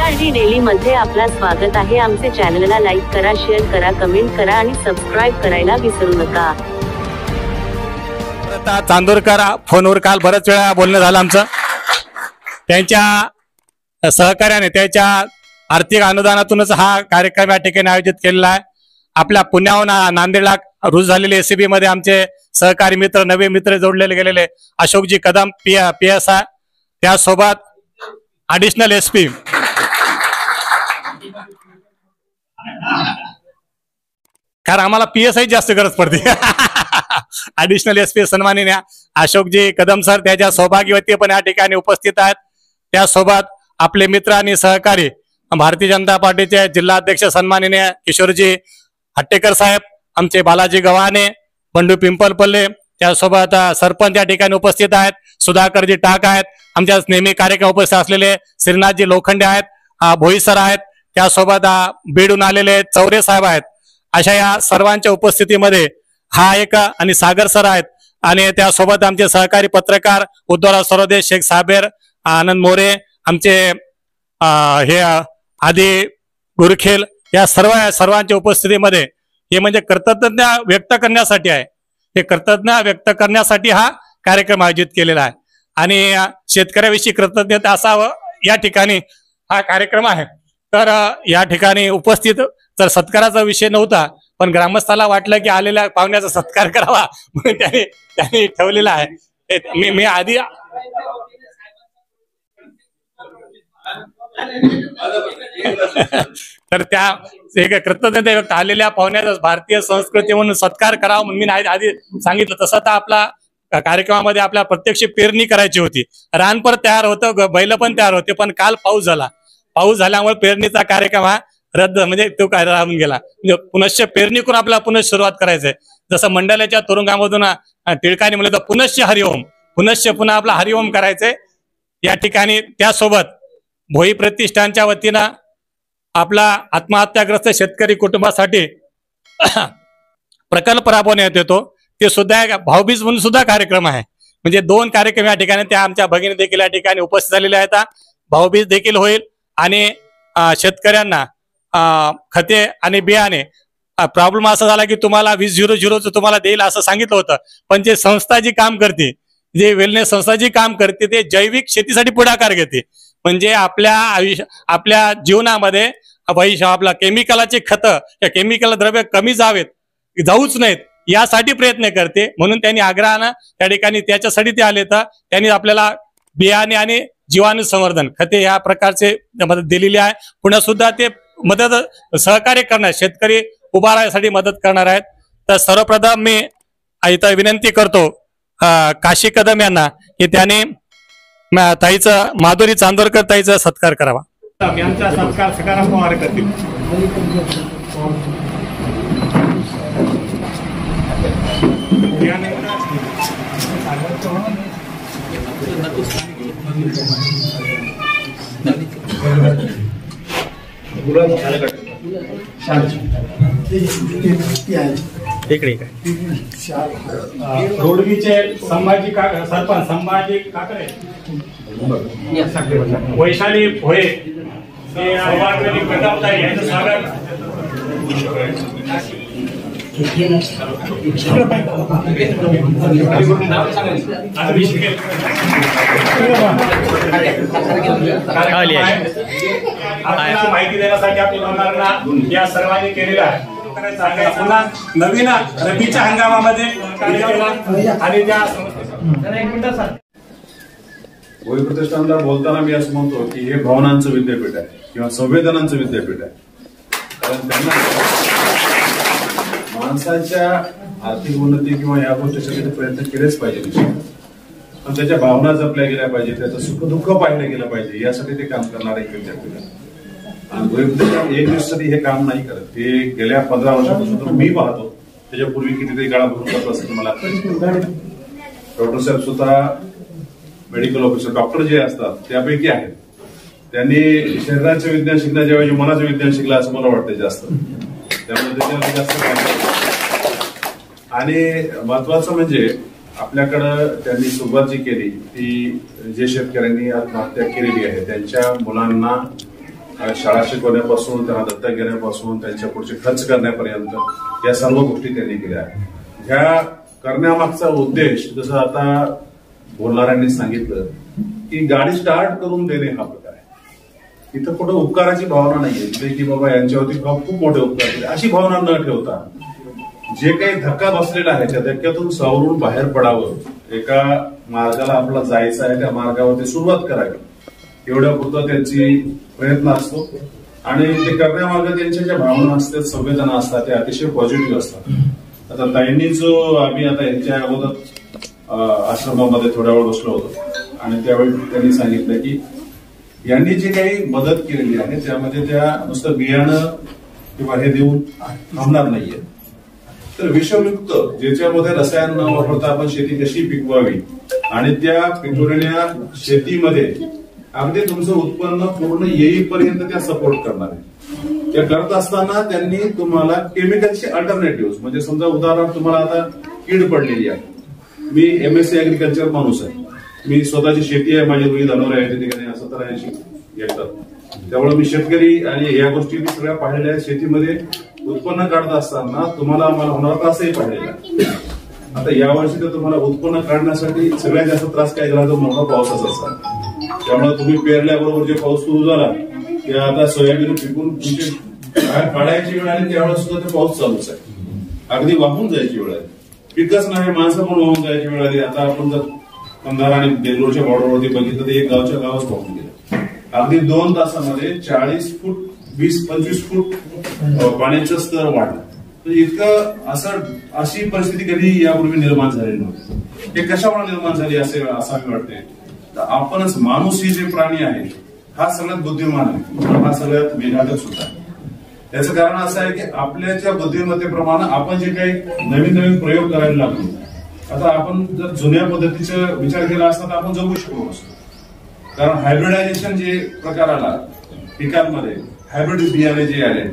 MRD daily मध्ये आपला स्वागत आहे। आमचे चॅनलला लाईक करा, शेअर करा, कमेंट करा आणि सबस्क्राइब करायला विसरू नका। चांदोरकर फोनवर काल बऱ्याच वेळा बोलणं झालं आमचं। त्यांच्या सहकार्याने त्याच्या आर्थिक अनुदानातूनच हा कार्यक्रम या ठिकाणी आयोजित केलेला आहे। आपल्या पुण्याहून नांदेडला रुजू झालेले एसीबी मध्ये आमचे सहकारी मित्र, नवे मित्र जोडलेले गेलेले अशोकजी कदम PSI, त्यासोबत ॲडिशनल SP कारण आम्हाला PSI जास्त गरज पडते। ॲडिशनल SP सन्माननीय अशोकजी कदम सर त्याच्या सौभाग्यवती पण या ठिकाणी उपस्थित आहेत। त्यासोबत आपले मित्र आणि सहकारी भारतीय जनता पार्टीचे जिल्हाध्यक्ष सन्माननीय किशोरजी हट्टेकर साहेब, आमचे बालाजी गव्हाणे, बंडू पिंपलपल्ले, त्यासोबत सरपंच या ठिकाणी उपस्थित आहेत, सुधाकरजी टाक आहेत, आमच्या नेहमी कार्यक्रम उपस्थित असलेले श्रीनाथजी लोखंडे आहेत, भोई सर आहेत, त्यासोबत बीडून आलेले चौरे साहेब आहेत। अशा या सर्वांच्या उपस्थितीमध्ये हा एक आणि सागर सर आहेत आणि त्यासोबत आमचे सहकारी पत्रकार उद्धवराव सरोदे, शेख साबेर, आनंद मोरे, आमचे हे आदी गुरखेल, या सर्वांच्या उपस्थितीमध्ये हे म्हणजे कृतज्ञता व्यक्त करण्यासाठी आहे। हे कृतज्ञता व्यक्त करण्यासाठी हा कार्यक्रम आयोजित केलेला आहे आणि शेतकऱ्याविषयी कृतज्ञता असावं या ठिकाणी हा कार्यक्रम आहे। तर या ठिकाणी उपस्थित तर सत्काराचा विषय नव्हता, पण ग्रामस्थाला वाटलं की आलेल्या पाहुण्याचा सत्कार करावा म्हणून त्यांनी ठेवलेला आहे। मी आधी तर त्या एक कृतज्ञता व्यक्त आलेल्या पाहुण्याचा भारतीय संस्कृती म्हणून सत्कार करावा म्हणून मी आधी सांगितलं। तसं तर आपला कार्यक्रमामध्ये आपल्या प्रत्यक्ष पेरणी करायची होती, रान पण तयार होतं, बैल पण तयार होते, पण काल पाऊस झाला। पाऊस झाल्यामुळे पेरणीचा कार्यक्रम हा रद्द म्हणजे तो काय राहून गेला। म्हणजे पुनश्च पेरणी करून आपल्याला पुन्हा सुरुवात करायचंय। जसं मंडळाच्या तुरुंगामधून टिळकांनी म्हणलं तर पुनश्च हरिओम, पुनश्च पुन्हा आपला हरिओम करायचंय या ठिकाणी। त्यासोबत भोई प्रतिष्ठानच्या वतीनं आपला आत्महत्याग्रस्त शेतकरी कुटुंबासाठी प्रकल्प राबवण्यात येतो, ते सुद्धा एक भाऊबीज म्हणून सुद्धा कार्यक्रम आहे। म्हणजे दोन कार्यक्रम या ठिकाणी त्या आमच्या भगिनी देखील या ठिकाणी उपस्थित झालेल्या आहेत। भाऊबीज देखील होईल आणि शेतकऱ्यांना खते आणि बियाणे प्रॉब्लेम असा झाला की तुम्हाला 20-0-0 तुम्हाला देईल असं सांगितलं होतं, पण जे संस्था जी काम करते, जे वेलनेस संस्था जी काम करते ते जैविक शेतीसाठी पुढाकार घेते। म्हणजे आपल्या जीवनामध्ये आपला केमिकलाचे खतं या केमिकल द्रव्य कमी जाऊच नाहीत यासाठी प्रयत्न करते। म्हणून त्यांनी आग्रहानं त्या ठिकाणी त्याच्यासाठी ते आले, तर त्यांनी आपल्याला बियाणे आणि जीवाणू संवर्धन खते या प्रकारचे मदत दिलेली आहे। पुन्हा सुद्धा ते मदत सहकार्य करणार, शेतकरी उभारण्यासाठी मदत करणार आहेत। तर सर्वप्रथम मी इथं विनंती करतो काशी कदम यांना की त्याने ताईचं, माधुरी चांदोरकर ताईचा सत्कार करावा। यांचा सत्कार सकारात्मक पवार करतील। इकडे रोडवीचे संभाजी सरपंच संभाजी काकडे, वैशाली भोये, यांचं स्वागत। माहिती देण्यासाठी आपल्या लोकांना या सर्वांनी केलेला आहे। पुन्हा नवीन रबीच्या हंगामामध्ये आणि त्या भोई प्रतिष्ठानला बोलताना मी असं म्हणतो की हे भावनांचं विद्यापीठ आहे किंवा संवेदनांचं विद्यापीठ आहे। कारण त्यांना माणसाच्या आर्थिक उन्नती किंवा या गोष्टीसाठी ते प्रयत्न केलेच पाहिजे, पण त्याच्या भावना जपल्या गेल्या पाहिजे, त्याचं सुख दुःख पाहिलं गेलं पाहिजे, यासाठी ते काम करणारे एक विद्यापीठ आहे। आणि भोई प्रतिष्ठान एक दिवसासाठी हे काम नाही करत, ते गेल्या 15 वर्षापासून मी पाहतो, त्याच्यापूर्वी कितीतरी काळापासून करत असं मला डॉक्टर साहेब स्वतः मेडिकल ऑफिसर डॉक्टर जे असतात त्यापैकी आहेत। त्यांनी शरीराचे विज्ञान शिकण्याच्या ऐवजी मनाचं विज्ञान शिकलं असं मला वाटतं जास्त, त्यामुळे त्याच्यामध्ये जास्त काम। आणि महत्वाचं म्हणजे आपल्याकडं त्यांनी सुरुवात जी केली ती जे शेतकऱ्यांनी आत्महत्या केलेली आहे त्यांच्या मुलांना शाळा शिकवण्यापासून, त्यांना दत्तक घेण्यापासून, त्यांच्या पुढचे खर्च करण्यापर्यंत या सर्व गोष्टी त्यांनी केल्या आहेत. ह्या करण्यामागचा उद्देश जसं आता बोलणाऱ्यांनी सांगितलं की गाडी स्टार्ट करून देणे हा प्रकार आहे. इथं कुठं उपकाराची भावना नाहीये की बाबा यांच्यावरती खूप मोठे उपकार केले अशी भावना न ठेवता जे काही धक्का बसलेला आहे त्या धक्क्यातून सावरून बाहेर पडावं, एका मार्गाला आपला जायचं आहे त्या मार्गावरती सुरुवात करावी एवढ्या पुरतं त्यांची प्रयत्न असतो. आणि ते करण्यामागे त्यांच्या ज्या भावना असतात, संवेदना असतात त्या अतिशय पॉझिटिव्ह असतात. आता ताईंनी जो आम्ही आता यांच्या अगोदर आश्रमामध्ये थोड्या वेळ बसलो होतो आणि त्यावेळी त्यांनी सांगितलं की यांनी जी काही मदत केलेली आहे त्यामध्ये त्या नुसतं बियाणं किंवा हे देऊन थांबणार नाहीये, तर विषमुक्त ज्याच्यामध्ये रसायन न वापरता आपण शेती कशी पिकवावी आणि त्या पिकवलेल्या शेतीमध्ये अगदी तुमचं उत्पन्न पूर्ण येईपर्यंत त्या सपोर्ट करणार आहे. ते करत असताना त्यांनी तुम्हाला केमिकलचे अल्टरनेटिव्ह, म्हणजे समजा उदाहरण तुम्हाला आता कीड पडलेली आहे, मी MSc ऍग्रिकल्चर माणूस आहे, मी स्वतःची शेती आहे, माझी दोन्ही जनावरे आहेत ठिकाणी 70-80 एकर, त्यामुळे मी शेतकरी आणि या गोष्टी मी सगळ्या पाहिलेल्या आहेत. शेतीमध्ये उत्पन्न काढत असताना तुम्हाला आम्हाला होणार त्रासही पाहिलेला. आता यावर्षी तर तुम्हाला उत्पन्न काढण्यासाठी सगळ्यात जास्त त्रास काय झाला तर मोठा पावसाचा असला. त्यामुळे तुम्ही पेरल्याबरोबर जे पाऊस सुरू झाला की आता सोयाबीन पिकून तुमची काढायची वेळ आली त्यावेळेस सुद्धा ते पाऊस चालूच आहे, अगदी वाहून जायची वेळ आहे. पिकच नाही, माणसं पण वाहून जायची वेळ आली. आता आपण जर कंधार आणि बेंगलोरच्या बॉर्डरवरती बघितलं तर एक गावच्या गावच वाहून गेलं. अगदी 2 तासामध्ये 40 फूट 20-25 फूट पाण्याचं स्तर वाढलं. तर इतकं अशी परिस्थिती कधी यापूर्वी निर्माण झालेली नव्हती. हे कशामुळे निर्माण झाली असं वाटते. तर आपणच, माणूस ही जे प्राणी आहे हा सगळ्यात बुद्धिमान आहे, हा सगळ्यात मेघातक सुद्धा आहे. याचं कारण असं आहे की आपल्याच्या बुद्धिमत्तेप्रमाणे आपण जे काही नवीन नवीन प्रयोग करायला लागलो. आता आपण जर जुन्या पद्धतीचा विचार केला असता तर आपण जगू शकलो नसतो. कारण हायब्रिडायझेशन जे प्रकार आला पिकांमध्ये, हायब्रिड बियाणे जे आले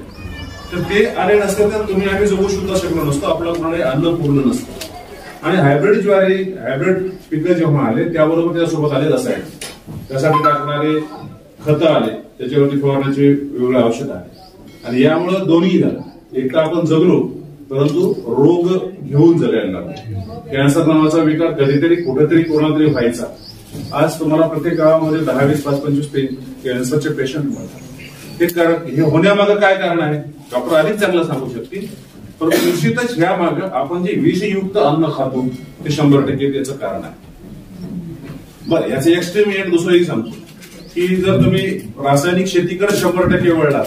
तर ते आले नसते तर आम्ही जगू सुद्धा शकलो नसतो, आपल्याकडे अन्न पूर्ण नसतं. आणि हायब्रिड ज्वारी, हायब्रिड पिकं जेव्हा आले त्याबरोबर त्यासोबत आले रसायन, त्यासाठी टाकणारे खतं आले, त्याच्यावरती फवारण्याचे वेगवेगळे औषध आले. आणि यामुळे दोन्ही झालं, एक तर आपण जगलो परंतु रोग घेऊन जगायला लागलो. कॅन्सर नावाचा विकार कधीतरी कुठेतरी कोणातरी व्हायचा. आज तुम्हाला प्रत्येक गावामध्ये 10, 20, 25 कॅन्सरचे पेशंट मिळतात. हे होण्यामागे काय कारण आहे डॉक्टर अधिक चांगलं सांगू शकतील, परंतु निश्चितच ह्या मागे आपण जे विषयुक्त अन्न खातो ते 100% त्याचं कारण आहे. बरं, याचं एक्स्ट्रीम एंड दुसरंही सांगतो की जर तुम्ही रासायनिक शेतीकडे 100% वळला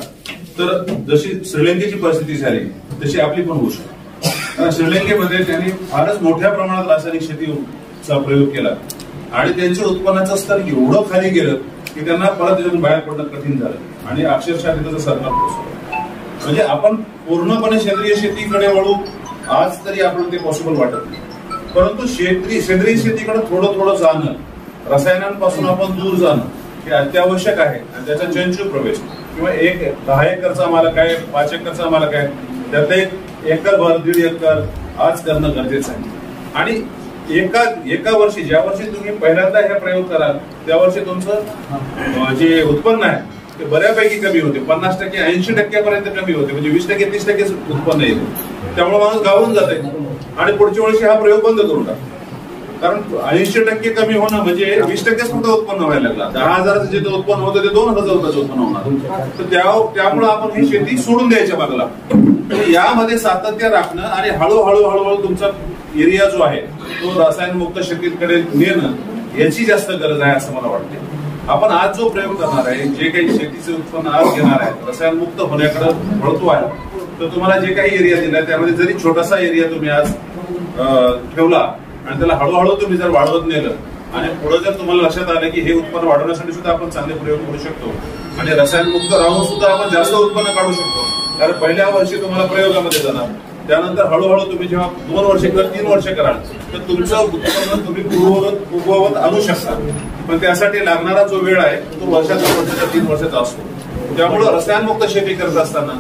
तर जशी श्रीलंकेची परिस्थिती झाली तशी आपली पण होऊ शकते. कारण श्रीलंकेमध्ये त्यांनी फारच मोठ्या प्रमाणात रासायनिक शेतीचा प्रयोग केला आणि त्यांच्या उत्पन्नाचं स्तर एवढं खाली गेलं की त्यांना परत त्याच्यातून बाहेर पडणं कठीण झालं आणि अक्षरशः तिथं सरकार पोहोचलं. म्हणजे आपण पूर्णपणे सेंद्रिय शेतीकडे वळू आज तरी आपल्याला ते पॉसिबल वाटत नाही, परंतु सेंद्रिय शेतीकडे थोडं थोडं जाणं, रसायनांपासून आपण दूर जाणं हे अत्यावश्यक आहे. आणि त्याचा चंचू प्रवेश किंवा 10 एकरचा मालक आहे, 5 एकरचा मालक आहे, त्यात 1 एकरभर 1.5 एकर आज करणं गरजेचं आहे. आणि एका वर्षी, ज्या वर्षी तुम्ही पहिल्यांदा हे प्रयोग कराल त्या वर्षी तुमचं जे उत्पन्न आहे ते बऱ्यापैकी कमी होते, 50%, 80% कमी होते, म्हणजे 20%, 30% उत्पन्न येते. त्यामुळे माणूस गावून जाते आणि पुढच्या वर्षी हा प्रयोग बंद करून टाकतो. कारण 80% कमी होणं म्हणजे 20%च फक्त उत्पन्न व्हायला लागला. 10,000चं जे उत्पन्न होतं ते 2,000 रुपयाचं उत्पन्न होणार. तर त्यामुळे आपण ही शेती सोडून द्यायच्या बाजूला. यामध्ये सातत्य राखणं आणि हळूहळू तुमचा एरिया जो आहे तो रसायनमुक्त शेतीकडे नेणं याची जास्त गरज आहे असं मला वाटतं. आपण आज जो प्रयोग करणार आहे, जे काही शेतीचे उत्पन्न आज घेणार आहे, रसायनमुक्त होण्याकडे वळतो आहे, तर तुम्हाला जे काही एरिया दिलाय त्यामध्ये जरी छोटासा एरिया तुम्ही आज ठेवला आणि त्याला हळूहळू तुम्ही जर वाढवत नेलं आणि पुढे जर तुम्हाला लक्षात आलं की हे उत्पन्न वाढवण्यासाठी सुद्धा आपण चांगले प्रयोग करू शकतो आणि रसायनमुक्त राहून सुद्धा आपण जास्त उत्पन्न काढू शकतो. कारण पहिल्या वर्षी तुम्हाला प्रयोगामध्ये जाणार, त्यानंतर हळूहळू तुम्ही जेव्हा 2 वर्ष किंवा 3 वर्ष कराल तर तुमचं उत्पन्न तुम्ही पूर्ववत आणू शकता. पण त्यासाठी लागणारा जो वेळ आहे तो वर्षाचा 3 वर्षाचा असतो. त्यामुळे रसायनमुक्त शेती करत असताना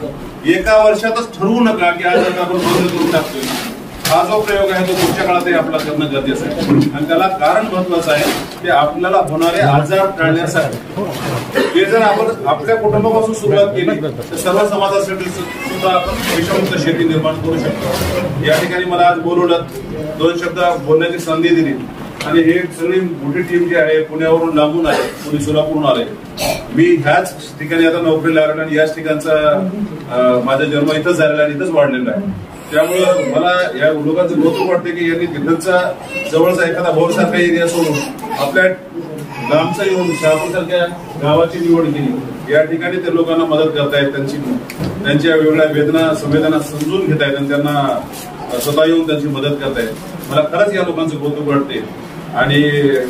एका वर्षातच ठरवू नका की आज आपण बंद करून टाकतोय. हा जो प्रयोग आहे तो पुढच्या काळातही आपला करणं गरजेचं आहे आणि त्याला कारण महत्वाचं आहे की आपल्याला होणारे आजार टाळण्यासाठी हे जर आपण आपल्या कुटुंबापासून सुरुवात केली तर सर्व समाजासाठी सुद्धा आपण विषमुक्त शेती निर्माण करू शकतो। या ठिकाणी मला आज बोलवलं, 2 शब्द बोलण्याची संधी दिली आणि हे सगळी मोठी टीम जी आहे पुण्यावरून लांबून आहे, पुणे सोलापूरहून आले। मी ह्याच ठिकाणी आता नोकरीला लागलो आणि याच ठिकाणचा माझा जन्म इथंच झालेला आणि इथंच वाढलेला आहे। त्यामुळं मला या लोकांचं कौतुक वाटते की यांनी तिथलचा जवळचा एखादा भोरसारखा एरिया सोडून आपल्या लांबचा येऊन शहापूरसारख्या गावाची निवड केली। या ठिकाणी ते लोकांना मदत करतायत, त्यांच्या वेगळ्या वेदना संवेदना समजून घेतायत आणि त्यांना स्वतः येऊन त्यांची मदत करतायत। मला खरंच या लोकांचं कौतुक वाटते आणि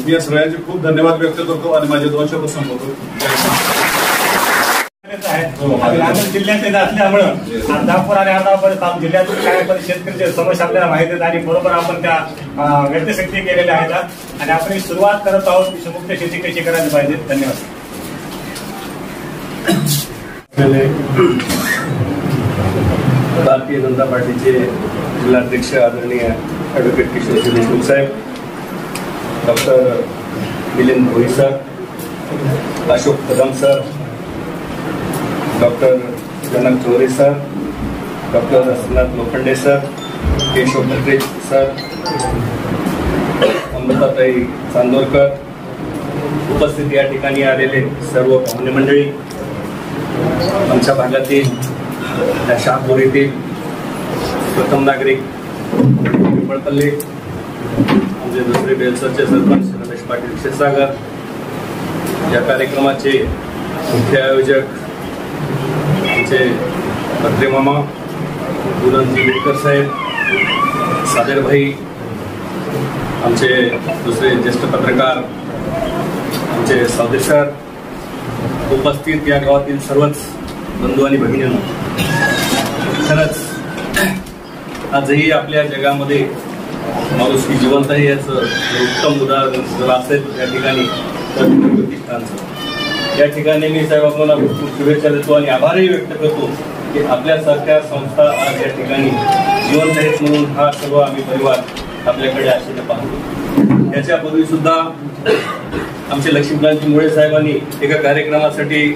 मी या सगळ्यांचे खूप धन्यवाद व्यक्त करतो आणि माझे 2 शब्द संपवतो। जिल्ह्यात असल्यामुळं अर्धापूर आणि अर्धापूर जिल्ह्यातून काय शेतकऱ्याच्या समस्या आपल्याला माहिती आहेत आणि बरोबर आपण त्या व्यक्तशक्ती केलेल्या आहेत आणि आपण सुरुवात करत आहोत विषमुक्त शेती कशी करायला पाहिजे। धन्यवाद। भारतीय जनता पार्टीचे जिल्हाध्यक्ष आदरणीय ॲडव्होकेट किशोर देशमुख साहेब, doctor Milind Bhoi sir, Ashok Kadam sir, doctor Janak Chaure sir, doctor Rasnath Lokhande sir, Keshav Bhadre sir, अमृताताई Chandorkar, उपस्थित या ठिकाणी आलेले सर्व पाहुणे मंडळी, आमच्या भागातील शहापूर येथील प्रथम नागरिक पिंपळपल्ली, आमचे दुसरे बेलसरचे सरपंच रमेश पाटील क्षीरसागर, या कार्यक्रमाचे मुख्य आयोजक आमचे भद्रे मामा, गुणजी विडकर साहेब, सादर भाई, आमचे दुसरे ज्येष्ठ पत्रकार आमचे सावदे सर, उपस्थित या गावातील सर्वच बंधू आणि भगिनींनो, खरंच आजही आपल्या जगामध्ये माणुसकी जिवंत आहे याचं उत्तम उदाहरण जर असेल या ठिकाणी तर प्रतिष्ठानचं। या ठिकाणी मी साहेब आपल्याला खूप शुभेच्छा देतो आणि आभारही व्यक्त करतो की आपल्यासारख्या संस्था आज या ठिकाणी जिवंत आहेत म्हणून हा सर्व आम्ही परिवार आपल्याकडे आशेने पाहतो। याच्यापूर्वी सुद्धा आमचे लक्ष्मीकांत मुळे साहेबांनी एका कार्यक्रमासाठी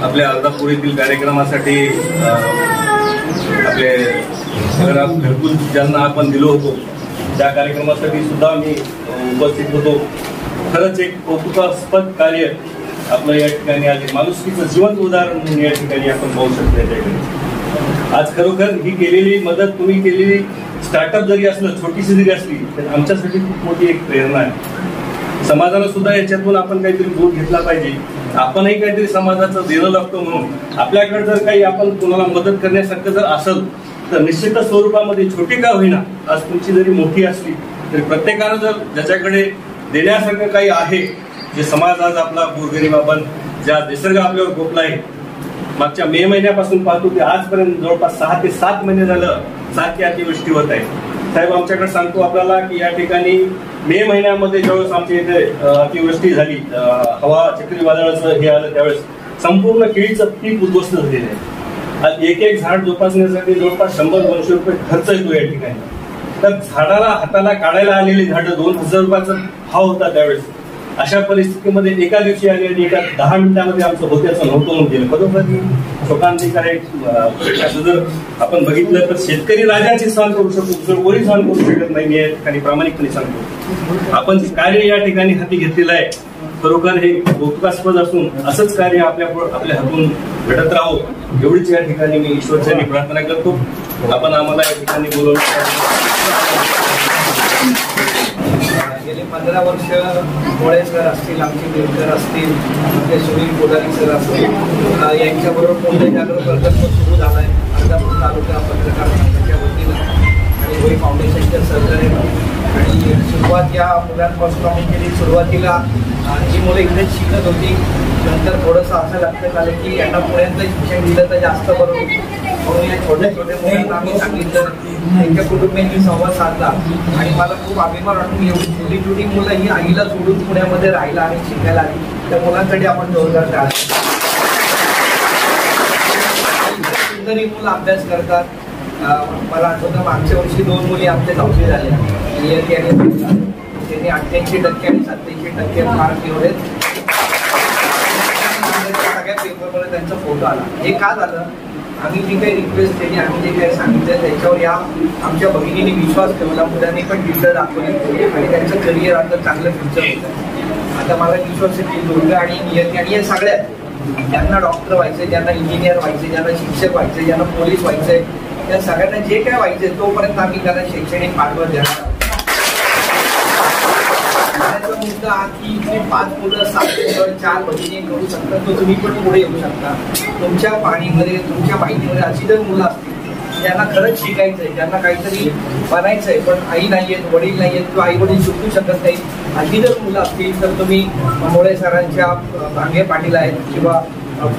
आपल्या अर्धापूर येथील कार्यक्रमासाठी आपले घरकुल ज्यांना आपण दिलो होतो त्या कार्यक्रमासाठी सुद्धा मी उपस्थित होतो। खरंच एक कौतुकास्पद कार्य आपलं या ठिकाणी आज माणुसकीचं जिवंत उदाहरण म्हणून या ठिकाणी आपण पाहू शकतो। याच्याकडे आज खरोखर ही केलेली मदत, तुम्ही केलेली स्टार्टअप जरी असलं, छोटीशी जरी असली तर आमच्यासाठी खूप मोठी एक प्रेरणा आहे। समाजाला सुद्धा याच्यातून आपण काहीतरी बोध घेतला पाहिजे, आपणही काहीतरी समाजाचं देणं लागतो म्हणून आपल्याकडे जर काही आपण कोणाला मदत करण्यासारखं जर असेल तर निश्चितच स्वरूपामध्ये छोटी का होईना, आज तुमची जरी मोठी असली तरी प्रत्येकानं जर ज्याच्याकडे देण्यासारखं काही आहे, जे समाज आज आपला गोरगरिबाबत ज्या निसर्ग आपल्यावर गोपला आहे, मागच्या मे महिन्यापासून पाहतो की आजपर्यंत जवळपास 6 ते 7 महिने झालं सारखी अतिवृष्टी होत आहे। साहेब आमच्याकडे सांगतो आपल्याला की या ठिकाणी मे महिन्यामध्ये ज्यावेळेस आमच्या इथे अतिवृष्टी झाली, हवा चक्रीवादळाचं हे आलं, त्यावेळेस संपूर्ण केळीचं पीक उद्ध्वस्त झालेलं आहे। आज एक झाड जोपासण्यासाठी जवळपास 100-200 रुपये खर्च येतो या ठिकाणी। तर झाडाला हाताला काढायला आलेली झाडं 2000 रुपयाचा भाव होता त्यावेळेस। अशा परिस्थितीमध्ये एका दिवशी आली आणि एका 10 मिनिटांमध्ये आमचं होत्याचं नव्हतं म्हणून गेलं। खरोखर शोकांतिक आहे। असं जर आपण बघितलं तर शेतकरी राजाची सहन करू शकतो, जर कोणी सहन करू शकत नाही। मी या ठिकाणी प्रामाणिकपणे सांगतो, आपण जे कार्य या ठिकाणी हाती घेतलेलं आहे खरोखर हे कौतुकास्पद असून असंच कार्य आपल्या हातून घडत राहो एवढीच या ठिकाणी मी ईश्वरचरणी प्रार्थना करतो। आपण आम्हाला या ठिकाणी बोलवलं। गेले 15 वर्ष मोळे सर असतील, आमचे देवकर असतील, आमचे सुनील कोदारी सर असतील, यांच्याबरोबर कोणते जागरूक प्रकल्प सुरू झाला आहे अर्धापूर तालुका पत्रकार संघाच्या वतीनं आणि होई फाउंडेशनच्या सहकार्याने। आणि सुरुवात या मुलांपासून आम्ही केली। सुरुवातीला जी मुलं इकडेच शिकत होती, नंतर थोडंसं असं लक्षात आलं की यांना पुण्यातलं शिक्षण दिलं तर जास्त बरं होईल म्हणून या छोट्या छोट्या मुलांना आम्ही सांगितलं, त्यांच्या कुटुंबियांशी संवाद साधला आणि मला खूप अभिमान वाटून एवढी छोटी छोटी मुलं ही आईला सोडून पुण्यामध्ये राहिला आणि शिकायला आली। त्या मुलांसाठी आपण जोरदार टाळा। सुंदर ही मुलं अभ्यास करतात, मला आठवतं मागच्या वर्षी 2 मुली आमच्या 9वी झाल्या, त्यांनी 88% आणि 87% मार्क मिळवले. सगळ्या पेपरमध्ये त्यांचा फोटो आला. हे का झालं? आम्ही जी काही रिक्वेस्ट केली, आम्ही जे काही सांगितलं त्याच्यावर या आमच्या भगिनीने विश्वास ठेवला, मुलांनी पण जिद्द दाखवली आणि त्यांचं करिअर आता चांगलं फ्युचर होतं. आता मला विश्वास आहे की दुर्गा आणि नियती आणि या सगळ्यात ज्यांना डॉक्टर व्हायचे, ज्यांना इंजिनियर व्हायचे, ज्यांना शिक्षक व्हायचे, ज्यांना पोलीस व्हायचे, त्या सगळ्यांना जे काय व्हायचे तोपर्यंत आम्ही त्यांना शैक्षणिक पाठबळ देणार. मुद्दा हा की तुम्ही 5 मुलं 7 मुलं 4 भगिनी करू शकता, तो तुम्ही पण पुढे येऊ शकता. तुमच्या पाणीमध्ये, तुमच्या माहितीमध्ये अशी जर मुलं असतील ज्यांना खरंच शिकायचंय, ज्यांना काहीतरी बनायचंय पण आई नाहीयेत, वडील नाहीयेत किंवा आई वडील शिकू शकत नाही, अशी जर मुलं असतील तर तुम्ही मोळे सरांच्या भांगे पाटील आहेत किंवा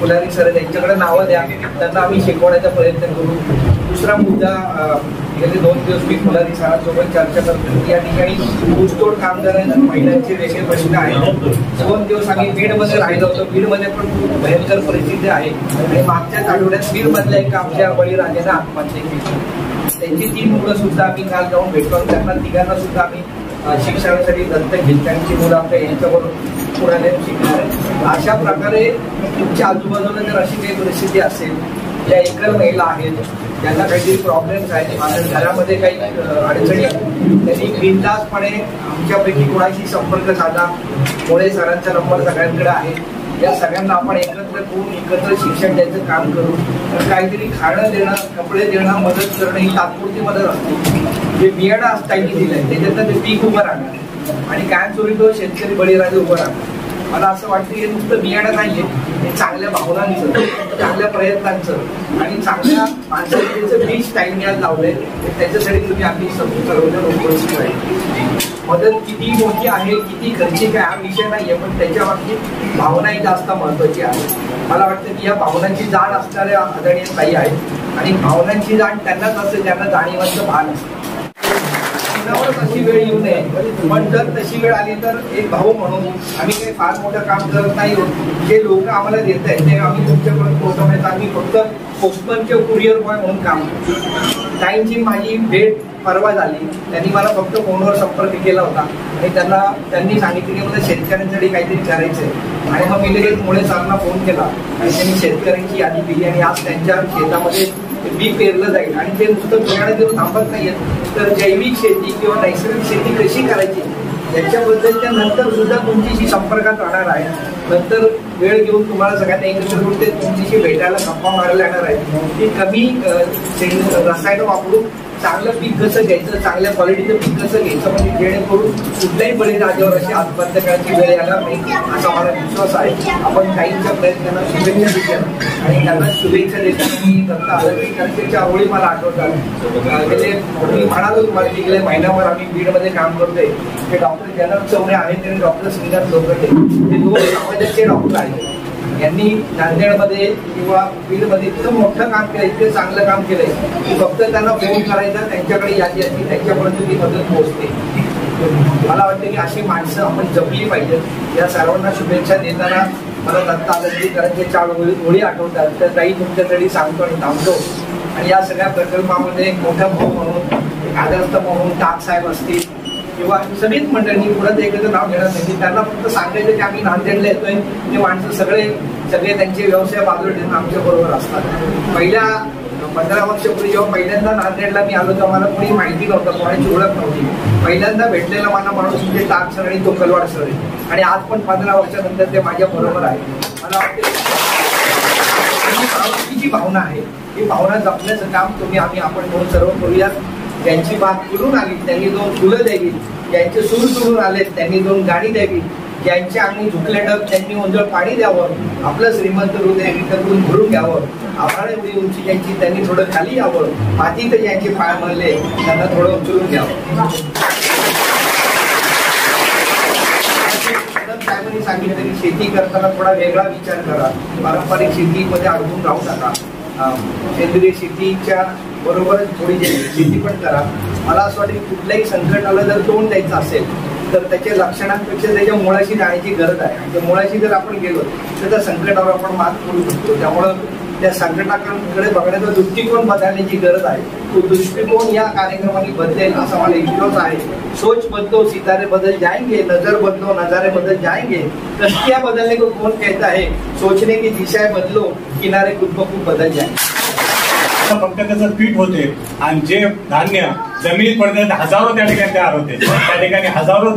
फुलारी सर यांच्याकडे नावं द्या, त्यांना आम्ही शिकवण्याचा प्रयत्न करू. दुसरा मुद्दा, गेले 2 दिवस मी फुलारी सरांसोबत चर्चा करतो. या ठिकाणी ऊसतोड कामगारांना महिलांचे वेगळे प्रश्न आहेत. 2 दिवस आम्ही बीडमध्ये राहिलो होतो. बीडमध्ये पण खूप भयंकर परिस्थिती आहे आणि मागच्याच आठवड्यात बीडमधल्या एका आमच्या बळीराजाने आत्महत्या केली. त्यांची 3 मुलं सुद्धा आम्ही काल जाऊन भेटलो. त्यांना 3घांना सुद्धा आम्ही शिक्षणासाठी दत्तक घेतली. त्यांची मुलं आपल्या यांच्याबरोबर पुढे शिकणार आहे. अशा प्रकारे तुमच्या आजूबाजूला जर अशी काही परिस्थिती असेल, ज्या एकल महिला आहेत, ज्यांना काहीतरी प्रॉब्लेम्स आहेत, माझ्या घरामध्ये काही अडचणी आहेत, त्यांनी बिनधास्तपणे आमच्यापैकी कोणाशी संपर्क साधा. मोळे सरांचा नंबर सगळ्यांकडे आहे. या सगळ्यांना आपण एकत्र करून एकत्र शिक्षण द्यायचं काम करू. तर काहीतरी खाणं देणं, कपडे देणं, मदत करणं ही तात्पुरती मदत असते. जे बियाणं असताना दिलंय त्याच्यातनं ते पीक उभं राहणार आणि काय चोरी तो शेतकरी बळीराजा उभं राहणार. मला असं वाटतं हे नुसतं बियाणं नाहीये, हे चांगल्या भावनांचं, चांगल्या प्रयत्नांचं आणि चांगल्या माणसाचं बीज टाइम यायला लावलंय. त्याच्यासाठी तुम्ही आपली सर्वजण उपस्थित आहे. मदत किती मोठी आहे, किती खर्चिक आहे हा विषय नाहीये, पण त्याच्या बाबतीत भावना ही जास्त महत्वाची आहे. मला वाटतं की या भावनांची जाण असणाऱ्या आदरणीय ताई आहेत आणि भावनांची जाण त्यांनाच असते ज्यांना जाणीवांचं भान असतं. अशी वेळ येऊ नये, पण जर तशी वेळ आली तर एक भाऊ म्हणून आम्ही काही फार मोठं काम करत नाही. जे लोक आम्हाला देत आहेत ते आम्ही तुमच्यापर्यंत पोहोचवण्याचं आम्ही फक्त पोस्टमन किंवा कुरिअर बॉय म्हणून काम करतो. ताईंची माझी भेट परवा झाली. त्यांनी मला फक्त फोनवर संपर्क केला होता आणि त्यांनी सांगितलं की मला शेतकऱ्यांसाठी काहीतरी करायचंय आणि मग मी लगेच मोळे सरांना फोन केला आणि त्यांनी शेतकऱ्यांची यादी दिली आणि आज त्यांच्या शेतामध्ये बी पेरलं जाईल आणि ते नुसतं बियाणं देऊन थांबत नाहीयेत, तर जैविक शेती किंवा नैसर्गिक शेती कशी करायची याच्याबद्दलच्या नंतर सुद्धा तुमच्याशी संपर्कात राहणार आहे. नंतर वेळ घेऊन तुम्हाला सगळ्यांना एकत्र करून ते तुमच्याशी भेटायला, गप्पा मारायला येणार आहेत की कमी रसायनं वापरून चांगलं पीक कसं घ्यायचं, चांगल्या क्वालिटीचं पीक कसं घ्यायचं, म्हणजे जेणेकरून कुठल्याही बळीराजावर अशी आत्महत्या करायची वेळ येणार नाही असा मला विश्वास आहे. आपण काहींच्या प्रयत्नांना शुभेच्छा देतात आणि त्यांना शुभेच्छा देताना मी दत्त आदरणीकरांच्या आवडी मला आठवतात. गेले मी म्हणालो तुम्हाला की गेले महिन्याभर आम्ही बीडमध्ये काम करतोय. ते डॉक्टर जनरल चौरे आहेत आणि डॉक्टर श्रीनाथ लोखंडे हे 2 समाजाचे डॉक्टर आहेत. यांनी नांदेडमध्ये किंवा बीडमध्ये इतकं मोठं काम केलं, इतकं चांगलं काम केलंय की फक्त त्यांना फोन करायचा, त्यांच्याकडे यादी असते, त्यांच्यापर्यंत ती मदत पोहोचते. मला वाटतं की अशी माणसं आपण जपली पाहिजेत. या सर्वांना शुभेच्छा देताना मला दत्त आदरणीकरांचे 4 ओळी आठवतात. तर काही तुमच्यासाठी सांगतो आणि थांबतो. आणि या सगळ्या प्रकल्पामध्ये एक मोठा भाऊ म्हणून, एक आदर्श म्हणून टाक साहेब असतील किंवा सगळीच मंडळी पुढे एकत्र नाव घेणार नाही. त्यांना फक्त सांगायचं की आम्ही नांदेडला येतोय. ते माणसं सगळे त्यांचे व्यवसाय बाजूला ठेवून आमच्या बरोबर असतात. पहिल्या 15 वर्षापूर्वी जेव्हा पहिल्यांदा नांदेडला मी आलो तेव्हा मला कोणी माहिती नव्हतं, कोणाची ओळख नव्हती. पहिल्यांदा भेटलेला मला माणूस म्हणजे टाक सर आणि तो कलवाड सर आहे आणि आज पण 15 वर्षानंतर ते माझ्या बरोबर आहे. मला वाटते जी भावना आहे ही भावना जपण्याचं काम आपण दोन सर्व करूयात. ज्यांची बात फिरून आली त्यांनी 2 फुलं द्यावी, ज्यांचे सूर फिरून आले त्यांनी 2 गाणी द्यावी, ज्यांच्या अंगी झुकले डब त्यांनी ओंजळ पाणी द्यावं, आपलं श्रीमंत हृदय विकतून भरून घ्यावं, आभाळ एवढी उंची ज्यांची त्यांनी थोडं खाली यावं, मातीत ज्यांचे पाय मरले त्यांना थोडं उचलून घ्यावं. साहेबांनी सांगितलं की शेती करताना थोडा वेगळा विचार करा, पारंपरिक शेतीमध्ये अडकून राहू नका, सेंद्रिय शेतीच्या बरोबरच थोडी शेती पण करा. मला असं वाटतं की कुठल्याही संकटाला जर तोंड द्यायचं असेल तर त्याच्या लक्षणांपेक्षा त्याच्या मुळाशी जाण्याची गरज आहे. त्या मुळाशी जर आपण गेलो तर त्या संकटावर आपण मात करू शकतो. त्यामुळं त्या संघटनांकडे बघण्याचा दृष्टिकोन बदलण्याची गरज आहे. तो दृष्टिकोन या कार्यक्रमाने बदलेल असा मला विश्वास आहे. सोच बदलो सितारे बदल जाएंगे, नजर बदलो नजारे बदल जाएंगे. कश्तियां बदलने को कौन कहता है, सोचने की दिशा बदलो किनारे खुद ब खुद बदल जाएंगे. फक्त त्याचं पीठ होते आणि जे धान्य जमिनीत पडते हजारो त्या ठिकाणी तयार होते. त्या ठिकाणी हजारो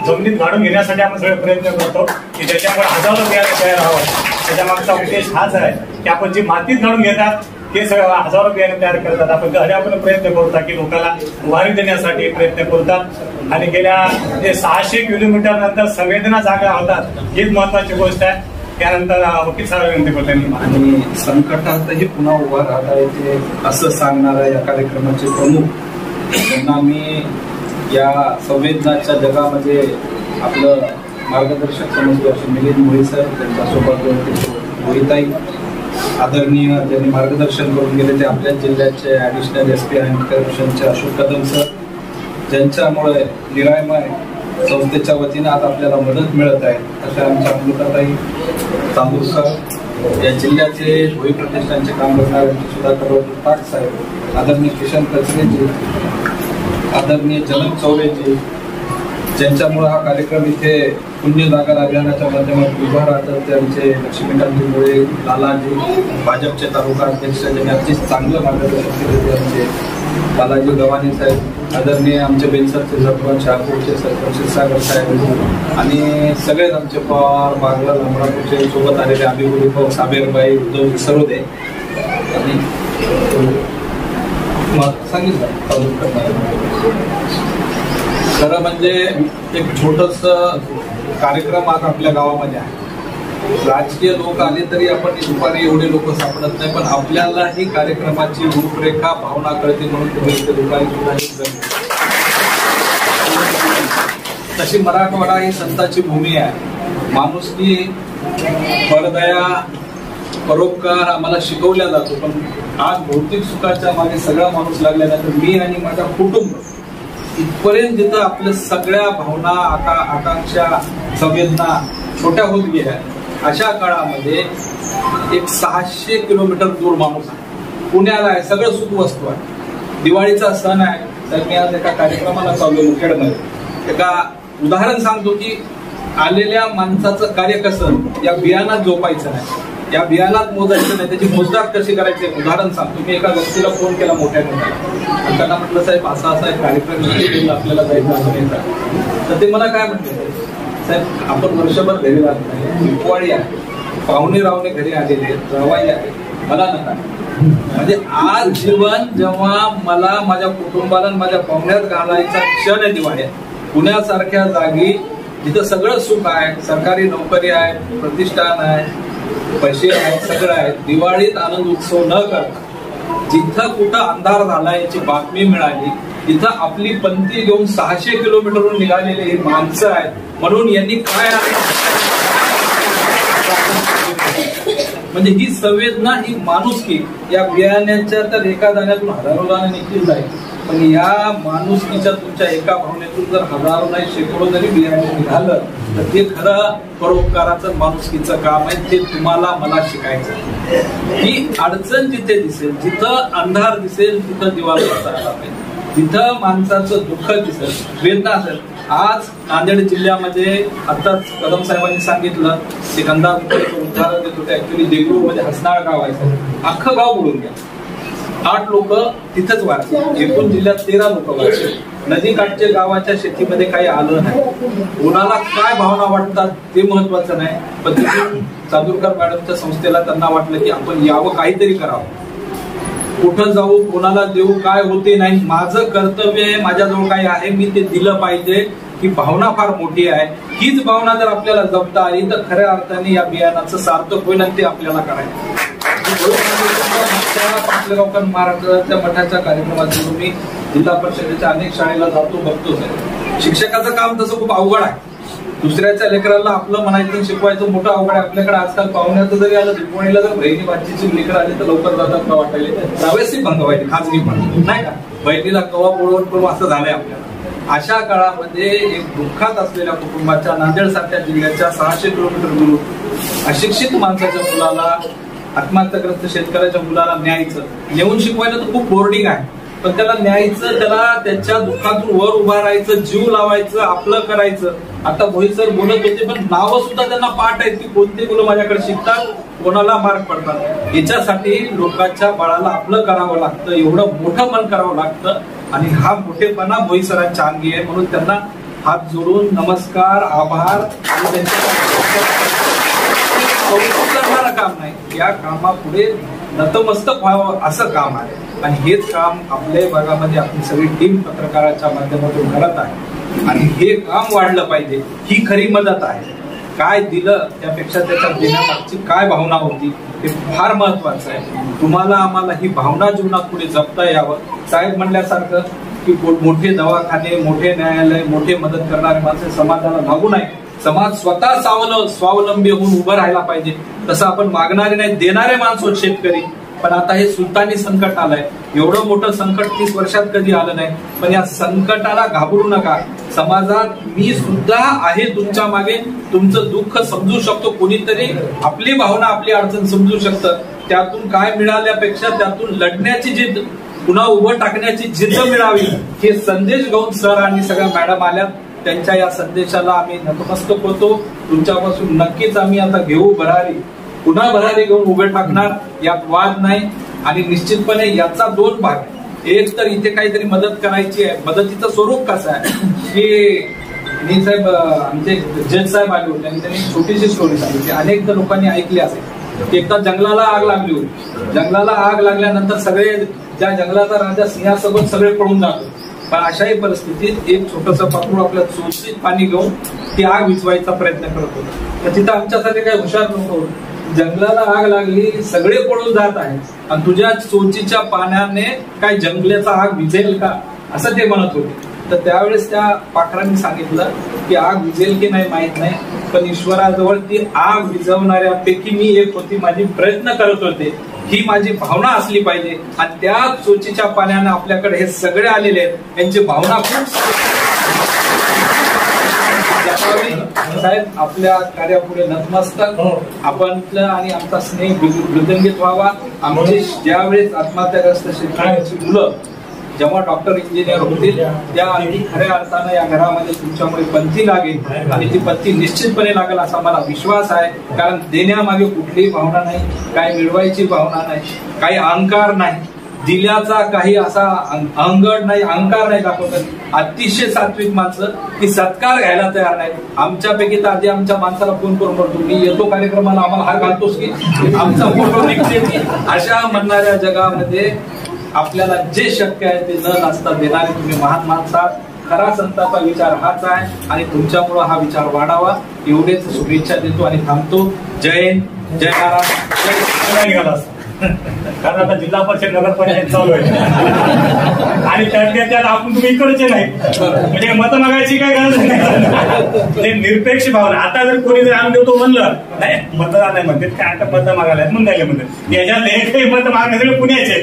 जमिनीत गाडून घेण्यासाठी आपण सगळे प्रयत्न करतो की त्याच्यामुळे हजारो बियाणे तयार व्हावं. त्याच्या मागचा उद्देश हाच आहे की आपण जी मातीत गाडून घेतात ते सगळं हजारो बियाणे तयार करतात. आपण घरी आपण प्रयत्न करतात की लोकांना वारी देण्यासाठी प्रयत्न करतात. आणि गेल्या 600 किलोमीटर नंतर संवेदना जागा होतात हीच महत्वाची गोष्ट आहे. त्यानंतर वकील साहेब विनंती करतो आणि संकटातही पुन्हा उभा राहता येते असं सांगणाऱ्या या कार्यक्रमाचे प्रमुख त्यांना मी या संवेदनाच्या जगामध्ये आपलं मार्गदर्शक समजतो असे मिलिंद मोहिते साहेब, त्यांच्यासोबत मोहिताई आदरणीय त्यांनी मार्गदर्शन करून गेले ते आपल्या जिल्ह्याचे ॲडिशनल SP अँटी करप्शनचे अशोक कदम सर, ज्यांच्यामुळे निरामय संस्थेच्या वतीने आज आपल्याला मदत मिळत आहे. अशा आमच्या अमृताताई तांदूरकर, या जिल्ह्याचे भोई प्रतिष्ठानचे काम करणारे सुधाकर पाट साहेब, आदरणीय किशन कचरेजी, आदरणीय जनक चौरेजी, ज्यांच्यामुळे हा कार्यक्रम इथे पुण्य जागर अभियानाच्या माध्यमातून उभा राहतात. त्यांचे लक्ष्मीकांत मुळे, लालाजी, भाजपचे तालुका अध्यक्ष ज्यांनी अगदी चांगलं मार्गदर्शन केले ते आमचे बालाजी गव्हाणे साहेब, आदरणीय आमचे बेलसरचे सरपंच, शहापूरचे सरपंच सागर साहेब आणि सगळेच आमचे पवार, बागला, अमरापूरचे सोबत आलेले अभिगुरी भाऊ, साबेरबाई, उद्धव सरोदे आणि सांगितलं. खरं म्हणजे एक छोटस कार्यक्रम आज आपल्या गावामध्ये आहे. राजकीय लोक आले तरी आपण दुपारी एवढे लोक सापडत नाही, पण आपल्यालाही कार्यक्रमाची रूपरेखा भावना कळते म्हणून तुम्ही इथे दुपारी सुद्धा. तशी मराठवाडा ही संतांची भूमी आहे. माणुसकी, परदया, परोपकार आम्हाला शिकवल्या जातो, पण आज भौतिक सुखाच्या मागे सगळा माणूस लागल्यानंतर मी आणि माझा कुटुंब इथपर्यंत जिथं आपल्या सगळ्या भावना, आकांक्षा, संवेदना छोट्या होत गेल्या, अशा काळामध्ये एक 600 किलोमीटर दूर माणूस आहे, पुण्याला आहे, सगळं सुख वस्तू आहे. दिवाळीचा सण आहे. तर मी आज एका कार्यक्रमाला चाललो मुखेडमध्ये. एका उदाहरण सांगतो की आलेल्या माणसाचं कार्य कसं या बियाणात झोपायचं नाही, या बियाणात मोजायचं नाही, त्याची मोजदाद कशी करायची उदाहरण सांगतो. मी एका व्यक्तीला फोन केला मोठ्या आणि त्यांना म्हटलं साहेब असा असा एक कार्यक्रम आपल्याला जायचं असं येतात. तर ते मला काय म्हटलं, साहेब आपण वर्षभर घरी राहत नाही, दिवाळी आहे, पाहुणे रावणे घरी आलेले, रवाई आहे, मला नका. म्हणजे आज जीवन जेव्हा मला माझ्या कुटुंबाला माझ्या पाहुण्यात घालायचा क्षण आहे दिवाळी, पुण्यासारख्या जागी जिथं सगळं सुख आहे, सरकारी नोकरी आहे, प्रतिष्ठान आहे, पैसे आहेत, सगळं आहे, दिवाळीत आनंद उत्सव न करता जिथं कुठं अंधार झाला याची बातमी मिळाली, तिथं आपली पंथी घेऊन 600 किलोमीटरवरून निघालेले हे माणसं आहेत. म्हणून यांनी काय म्हणजे ही संवेदना, ही माणुसकी या बियाण्याच्या तर एका दाण्यातून हजारो दाणे निघतील जाईल, पण या माणुसकीच्या तुमच्या एका भावनेतून जर हजारो नाही शेकडो जरी बियाणे निघालं तर ते खरं परोपकाराचं माणुसकीचं काम आहे. ते तुम्हाला मला शिकायचं. ही अडचण जिथे दिसेल, जिथं अंधार दिसेल तिथं दिवा लावायला पाहिजे, जिथं माणसाचं दुःख दिसेल, वेदना असेल. आज नांदेड जिल्ह्यामध्ये आताच कदम साहेबांनी सांगितलं ते गंधा उदाहरण देत होते. ऍक्च्युली देगलूर मध्ये हसनाळ गाव आहे, अख्खं गाव बुडून गेलं, 8 लोक तिथेच वारले, एकूण जिल्ह्यात 13 लोक वारले. नदीकाठच्या गावाच्या शेतीमध्ये काही आलं नाही. कोणाला काय भावना वाटतात ते महत्वाचं नाही, पण चांदूरकर मॅडमच्या संस्थेला त्यांना वाटलं की आपण यावं, काहीतरी करावं, कुठं जाऊ, कोणाला देऊ, काय होते नाही, माझं कर्तव्य आहे, माझ्याजवळ काही आहे मी ते दिलं पाहिजे. ही भावना फार मोठी आहे. हीच भावना जर आपल्याला जपता आली तर खऱ्या अर्थाने या बियाणाचं सार्थक होईल आणि ते आपल्याला करायचं. पाचलेगावकर महाराष्ट्राच्या मठाच्या कार्यक्रमात मी जिल्हा परिषदेच्या अनेक शाळेला जातो, बघतोच आहे. शिक्षकाचं काम तसं खूप अवघड आहे. दुसऱ्याच्या लेकराला आपलं म्हणायचं शिकवायचं मोठं अवघड आहे. आपल्याकडे आजकाल पाहुण्याचं जरी आलं, दिवाळीला जर बहिणी बाचीची लेकर आली तर लवकर जातात का वाटायला, प्रावेसी बंधवायची खाजगी पण नाही का, बहिणीला कवा बोलवून करू असं झालंय आपल्याला. अशा काळामध्ये एक दुःखात असलेल्या कुटुंबाच्या, नांदेड सारख्या जिल्ह्याच्या 600 किलोमीटर दूर अशिक्षित माणसाच्या मुलाला आत्महत्याग्रस्त शेतकऱ्याच्या मुलाला न्यायचं, नेऊन शिकवायला तर खूप बोर्डिंग आहे, पण त्याला न्यायचं, त्याला त्याच्या दुःखातून वर उभा राहायचं, जीव लावायचं, आपलं करायचं. आता मोहित सर बोलत होते, पण नावं सुद्धा त्यांना पाठ आहेत की कोणती मुलं माझ्याकडे शिकतात, कोणाला मार्क पडतात. याच्यासाठी लोकांच्या बाळाला आपलं करावं लागतं, एवढं मोठं मन करावं लागतं. आणि हा मोठेपणा मोहित सरांच्या अंगी आहे, म्हणून त्यांना हात जोडून नमस्कार, आभार. आणि करणारं काम नाही, या कामापुढे नतमस्तक व्हावं असं काम आहे. आणि हेच काम आपल्या भागामध्ये आपली सगळी टीम पत्रकाराच्या माध्यमातून करत आहे. आणि हे काम वाढलं पाहिजे, ही खरी मदत आहे. काय दिलं त्यापेक्षा त्याच्या देण्यामागची काय भावना होती हे फार महत्वाचं आहे. तुम्हाला आम्हाला ही भावना जीवनात पुढे जपता यावं. साहेब म्हणल्यासारखं की मोठे दवाखाने, मोठे न्यायालय, मोठे मदत करणारे माणसं समाजाला लागू नाही. समाज स्वतः स्वावलंबी होऊन उभं राहायला पाहिजे. तसं आपण मागणारे नाही, देणारे माणसं शेतकरी. पण आता हे सुलतानी संकट आलंय, एवढं मोठं संकट 30 वर्षात कधी आलं नाही. पण या संकटाला घाबरू नका. समाजात मी सुद्धा आहे तुमच्या मागे, तुमचं दुःख समजू शकतो. कोणीतरी आपली भावना, आपली अडचण समजू शकतं. त्यातून काय मिळाल्यापेक्षा त्यातून लढण्याची जिद्द, पुन्हा उभं टाकण्याची जिद्द मिळावी, हे संदेश घेऊन सर आणि सगळ्या मॅडम आल्या. त्यांच्या या संदेशाला आम्ही नतमस्तक होतो. तुमच्यापासून नक्कीच आम्ही आता घेऊ भरारी, पुन्हा भरारी घेऊन उभे टाकणार, यात वाद नाही. आणि निश्चितपणे याचा 2 भाग. एक तर इथे काहीतरी मदत करायची आहे. मदतीचं स्वरूप कसं आहे की साहेब, आमचे जज साहेब आले होते आणि त्यांनी छोटीशी स्टोरी सांगितली, अनेक लोकांनी ऐकली असेल. एकदा जंगलाला आग लागली होती. जंगलाला आग लागल्यानंतर सगळे, ज्या जंगलाचा राजा सिंहासोबत सगळे पळून जातो. पण अशाही परिस्थितीत एक छोटंसं पाखरू आपल्या चोचीत पाणी घेऊन ती आग विझवायचा प्रयत्न करत होता. तर तिथं आमच्यासाठी काही हुशार लोक होते. जंगलाला आग लागली, सगळे पळून जात आहेत आणि तुझ्या चोचीच्या पाण्याने काय जंगलाचा आग विझेल का, असं ते म्हणत होते. तर त्यावेळेस त्या पाखरांनी सांगितलं की आग विझेल की नाही माहित नाही, पण ईश्वराजवळ ती आग विझवणाऱ्यापैकी मी एक होती. माझी प्रयत्न करत होते, ही माझी भावना असली पाहिजे. आणि त्या चोचीच्या पाण्याने आपल्याकडे हे सगळे आलेले आहेत, यांची भावना खूप साहेब. आपल्या कार्यापुढे नतमस्तक. आपण आणि आमचा स्नेह वृद्धिंगित व्हावा. आमची ज्यावेळेस आत्महत्याग्रस्त शेतकऱ्यांची मुलं जेव्हा डॉक्टर इंजिनियर होतील, त्या अगदी खऱ्या अर्थानं या घरामध्ये तुमच्यामुळे पंथी लागेल. आणि ती पंथी निश्चितपणे लागेल असा मला विश्वास आहे. कारण देण्यामागे कुठलीही भावना नाही, काही मिळवायची भावना नाही, काही अहंकार नाही, दिल्याचा काही असा अहंगड नाही, अहंकार नाही दाखवतात. अतिशय सात्विक माणसं की सत्कार घ्यायला तयार नाही. आमच्यापैकी तर आधी आमच्या माणसाला फोन करून म्हणतो, मी येतो कार्यक्रमाला, आम्हाला हार घालतोस की आमचा फोटो निघते की, अशा म्हणणाऱ्या जगामध्ये आपल्याला जे शक्य आहे ते न नसता देणारे तुम्ही महान माणसात. खरा संतांचा विचार हाच आहे आणि तुमच्यामुळे हा विचार वाढावा, एवढेच शुभेच्छा देतो आणि थांबतो. जय हिंद, जय महाराष्ट्र. निघाला कारण आता जिल्हा परिषद नगर पंचायत चालू आहे आणि त्यात आपण तुम्ही इकडचे नाही, म्हणजे मतं मागायची काय गरज नाही. निरपेक्ष भावना. आता जर कोणी जर आम्ही देतो म्हणलं नाही, मतदान नाही म्हणते काय, आता मतं मागायला म्हणून म्हणतात. याच्यात हे मतं मागणे सगळे पुण्याचे.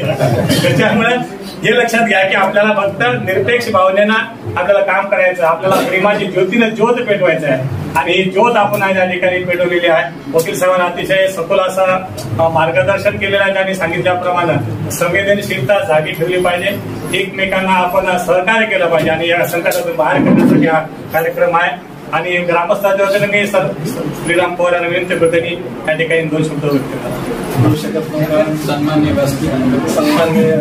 त्याच्यामुळे हे लक्षात घ्या की आपल्याला फक्त निरपेक्ष भावनेनं आपल्याला काम करायचं, आपल्याला प्रेमाची ज्योतीनं ज्योत पेटवायचं आहे. आणि ही ज्योत आपण आज या ठिकाणी पेटवलेली आहे. वकील साहेबांना अतिशय सखोल असं मार्गदर्शन केलेलं आहे. त्यांनी सांगितल्याप्रमाणे संवेदनशीलता जागी ठेवली पाहिजे, एकमेकांना आपण सहकार्य केलं पाहिजे आणि या संकटातून बाहेर काढण्यासाठी हा कार्यक्रम आहे. आणि ग्रामस्थांच्या वतीने मी श्रीराम पवार यांना विनंती करतो की त्या ठिकाणी 2 शब्द व्यक्त करा. बोलू शकत नाही. सन्माननीय व्यासपीठ, सन्माननीय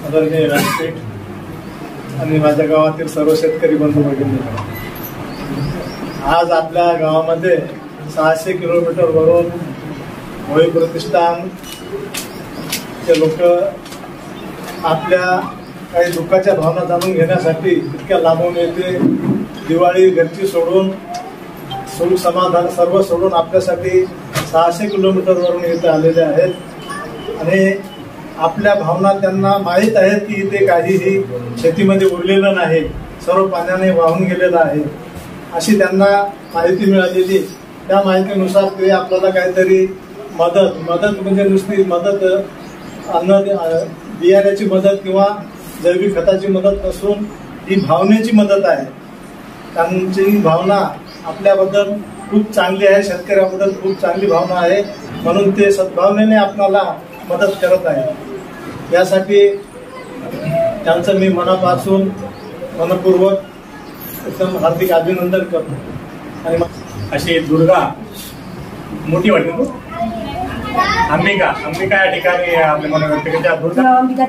आदरणीय व्यासपीठ आणि माझ्या गावातील सर्व शेतकरी बंधू भगिनी, आज आपल्या गावामध्ये 600 किलोमीटरवरून होळी प्रतिष्ठान चे लोक आपल्या काही दुःखाच्या भावना जाणून घेण्यासाठी इतक्या लांबून येते. दिवाळी घरची सोडून, सुख समाधान सर्व सोडून आपल्यासाठी 600 किलोमीटरवरून इथे आलेले आहेत. आणि आपल्या भावना त्यांना माहीत आहेत की इथे काहीही शेतीमध्ये उरलेलं नाही, सर्व पाण्याने वाहून गेलेलं आहे अशी त्यांना माहिती मिळालेली. त्या माहितीनुसार ते आपल्याला काहीतरी मदत म्हणजे नुसती मदत, अन्न बियाण्याची मदत किंवा जैविक खताची मदत नसून ही भावनेची मदत आहे. त्यांची भावना आपल्याबद्दल खूप चांगली आहे, शेतकऱ्याबद्दल खूप चांगली भावना आहे. म्हणून ते सद्भावनेने आपल्याला मदत करत आहे। यासाठी त्यांचं मी मनापासून मनपूर्वक एकदम हार्दिक अभिनंदन करतो। आणि अशी दुर्गा मोठी वाटते अंबिका या ठिकाणी आपल्या मनोव्यक्तीच्या दुर्गा अंबिका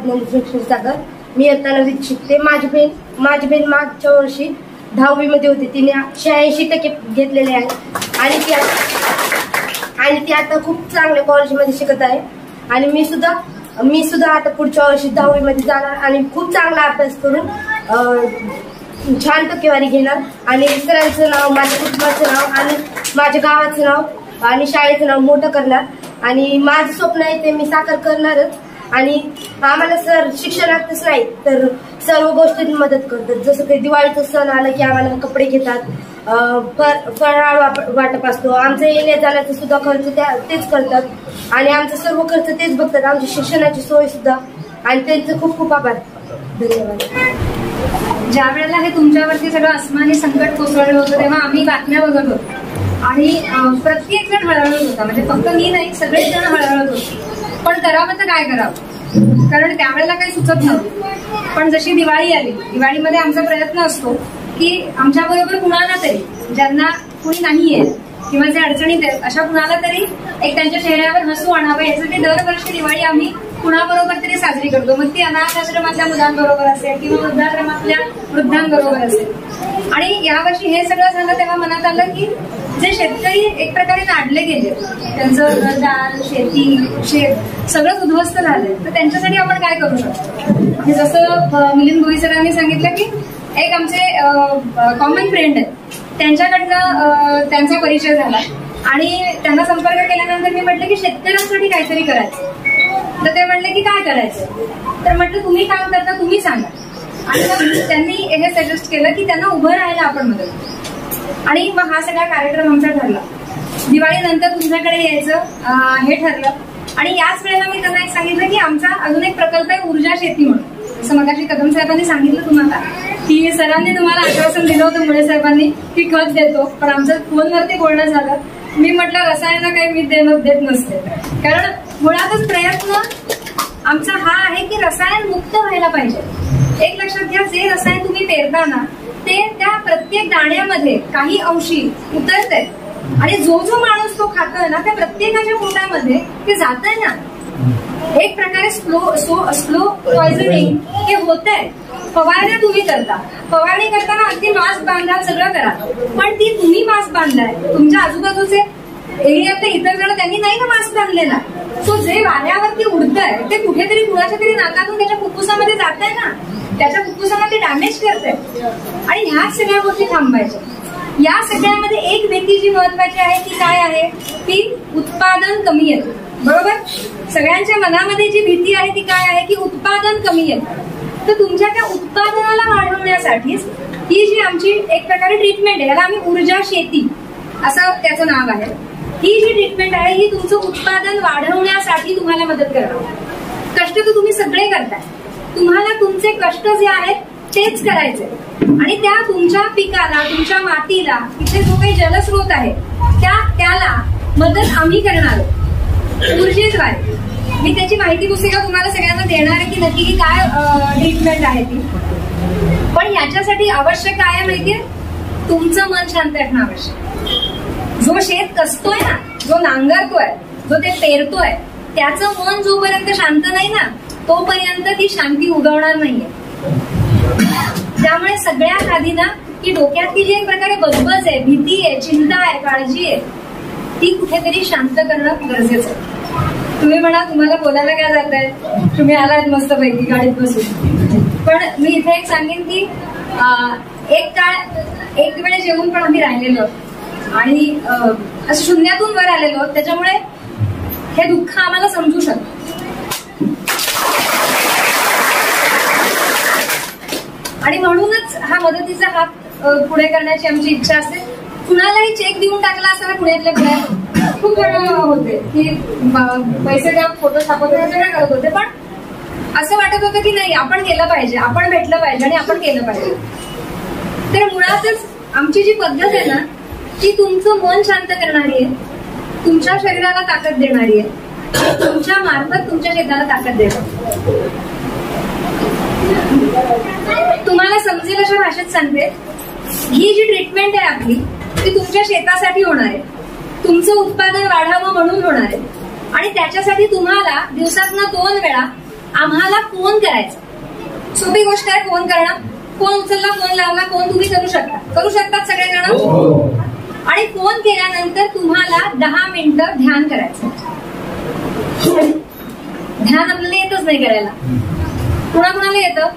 सागर, मी इयत्ता 9वीत शिकते। माझी बहीण मागच्या वर्षी 10वी मध्ये होती, तिने 86% घेतलेले आहे आणि ती आता खूप चांगल्या कॉलेजमध्ये शिकत आहे। आणि मी सुद्धा आता पुढच्या वर्षी 10वी मध्ये जाणार आणि खूप चांगला अभ्यास करून छान टक्केवारी घेणार आणि सरांचं नाव, माझ्या कुटुंबाचं नाव आणि माझ्या गावाचं नाव आणि शाळेचं नाव मोठं करणार। आणि माझं स्वप्न आहे ते मी साकार करणारच। आणि आम्हाला सर शिक्षणातच नाही तर सर्व गोष्टींनी मदत करतात। जसं काही दिवाळीचा सण आला की आम्हाला कपडे घेतात, फराळ वाटप असतो, आमचं येण्या जाण्याचा सुद्धा खर्च तेच करतात आणि आमचा सर्व खर्च तेच बघतात, आमची शिक्षणाची सोय सुद्धा। आणि त्यांचं खूप खूप आभार, धन्यवाद। ज्या वेळेला हे तुमच्यावरती सगळं अस्मानी संकट कोसळलं होतं तेव्हा आम्ही बातम्या बघत होतो आणि प्रत्येक जण हळहळत होता, म्हणजे फक्त मी नाही सगळेच जण हळहळत होते। पण करावं तर काय करावं, कारण त्यावेळेला काही सुचत नव्हतं। पण जशी दिवाळी आली, दिवाळीमध्ये आमचा प्रयत्न असतो की आमच्या बरोबर कुणाला तरी, ज्यांना कुणी नाहीये किंवा जे अडचणीत आहेत अशा कुणाला तरी एक त्यांच्या चेहऱ्यावर हसू आणावं, यासाठी दरवर्षी दिवाळी आम्ही कुणाबरोबर तरी साजरी करतो। मग ती अनाथ आश्रमातल्या मुलांबरोबर असेल किंवा वृद्धाश्रमातल्या वृद्धांबरोबर असेल। आणि यावर्षी हे सगळं झालं तेव्हा मनात आलं की जे शेतकरी एक प्रकारे नाडले गेले, त्यांचं घरदार, शेती, शेत सगळंच उद्ध्वस्त झालंय, तर त्यांच्यासाठी आपण काय करू शकतो। जसं मिलिंद भोई सरांनी सांगितलं की एक आमचे कॉमन फ्रेंड आहेत, त्यांच्याकडनं त्यांचा परिचय झाला आणि त्यांना संपर्क केल्यानंतर मी म्हटलं की शेतकऱ्यांसाठी काहीतरी करायचं। तर ते म्हटले की काय करायचं, तर म्हटलं तुम्ही काम करता तुम्ही सांगा। आणि मग त्यांनी हे सजेस्ट केलं की त्यांना उभं राहायला आपण मदत करू। आणि मग हा सगळा कार्यक्रम आमचा ठरला, दिवाळीनंतर तुमच्याकडे यायचं हे ठरलं। आणि याच वेळेला मी त्यांना एक सांगितलं की आमचा अजून एक प्रकल्प आहे ऊर्जा शेती म्हणून, जसं मगाशी कदम साहेबांनी सांगितलं तुम्हाला की सरांनी तुम्हाला आश्वासन दिलं होतं मुळे साहेबांनी की खत देतो, पण आमचं फोनवरती बोलणं झालं। मी म्हटलं रसायनं काही मी देत नसते, कारण मुळातच प्रयत्न आमचा हा आहे की रसायन मुक्त व्हायला पाहिजे। एक लक्षात घ्या, जे रसायन तुम्ही पेरताना ते त्या प्रत्येक दाण्यामध्ये काही अंशी उतरत आहे आणि जो माणूस तो खातोय ना त्या प्रत्येकाच्या पोटामध्ये ते जात आहे ना, एक प्रकारे स्लो पॉइझनिंग हे होत आहे। फवारण्या तुम्ही करता, फवारणी करताना अगदी मास्क बांधा, सगळं करा, पण ती तुम्ही मास्क बांधलाय, तुमच्या आजूबाजूचे एरियातले इतर जण त्यांनी नाही ना मास्क बांधलेला, सो जे वाऱ्यावरती उडतंय ते कुठेतरी कुणाच्या तरी नाकातून त्याच्या फुफ्फुसामध्ये जात आहे ना, त्याच्या फुफ्फुसाला ते डॅमेज करते। आणि ह्याच सगळ्या गोष्टी थांबायच्या। या सगळ्यामध्ये एक भीती जी महत्वाची आहे ती काय आहे की उत्पादन कमी येतं, बरोबर। सगळ्यांच्या मनामध्ये जी भीती आहे ती काय आहे की उत्पादन कमी येतं। तर तुमच्या त्या उत्पादनाला वाढवण्यासाठीच ही जी आमची एक प्रकारे ट्रीटमेंट आहे, याला आम्ही ऊर्जा शेती असं त्याचं नाव आहे। ही जी ट्रीटमेंट आहे ही तुमचं उत्पादन वाढवण्यासाठी तुम्हाला मदत करणार। कष्ट तर तुम्ही सगळे करताय, तुम्हाला तुमचे कष्ट जे आहेत तेच करायचे आणि त्या तुमच्या पिकाला, तुमच्या मातीला, तिथे जो काही जलस्रोत आहे त्याला मदत आम्ही करणार आहोत ऊर्जेद्वारे। मी त्याची माहिती पुस्तिका तुम्हाला सगळ्यांना देणार आहे की नक्की की काय ट्रीटमेंट आहे ती। पण याच्यासाठी आवश्यक काय आहे माहितीये, तुमचं मन शांत असणं आवश्यक। जो शेत कसतोय ना, जो नांगरतोय, जो ते पेरतोय, त्याचं मन जोपर्यंत शांत नाही ना तोपर्यंत ती शांती उगवणार नाहीये। त्यामुळे सगळ्यात आधी ना की डोक्यातली जी एक प्रकारे बजबज आहे, भीती आहे, चिंता आहे, काळजी आहे, ती कुठेतरी शांत करणं गरजेचं आहे। तुम्ही म्हणा तुम्हाला बोलायला काय जात आहे, तुम्ही आलात मस्त पैकी गाडीत बसून, पण मी इथे एक सांगेन की एक वेळेस जेवून पण आम्ही राहिलेलो आणि असं शून्यातून वर आलेलो, त्याच्यामुळे हे दुःख आम्हाला समजू शकतो। आणि म्हणूनच हा मदतीचा हात पुढे करण्याची आमची इच्छा असते। कुणालाही चेक देऊन टाकला असताना पुण्यातल्या पुण्यात खूप जण होते की पैसे द्या, फोटो छापत होते, सगळं करत होते, पण असं वाटत होतं की नाही आपण केलं पाहिजे, आपण भेटलं पाहिजे आणि आपण केलं पाहिजे। तर मुळातच आमची जी पद्धत आहे ना ती तुमचं मन शांत करणारी आहे, तुमच्या शरीराला ताकद देणारी आहे, तुमच्या मार्फत तुमच्या शेताला ताकद देणार. तुम्हाला समजेल अशा भाषेत सांगते, ही जी ट्रीटमेंट आहे आपली ती तुमच्या शेतासाठी होणार आहे, तुमचं उत्पादन वाढावं म्हणून होणार आहे. आणि त्याच्यासाठी तुम्हाला दिवसातनं 2 वेळा आम्हाला फोन करायचा. सोपी गोष्ट आहे फोन करणं. फोन उचलला, फोन लावला, फोन तुम्ही करू शकतात सगळेजण. आणि फोन केल्यानंतर तुम्हाला 10 मिनिटं ध्यान करायचं. ध्यान आपल्याला येतच नाही करायला. कुणाकुणाला येतं?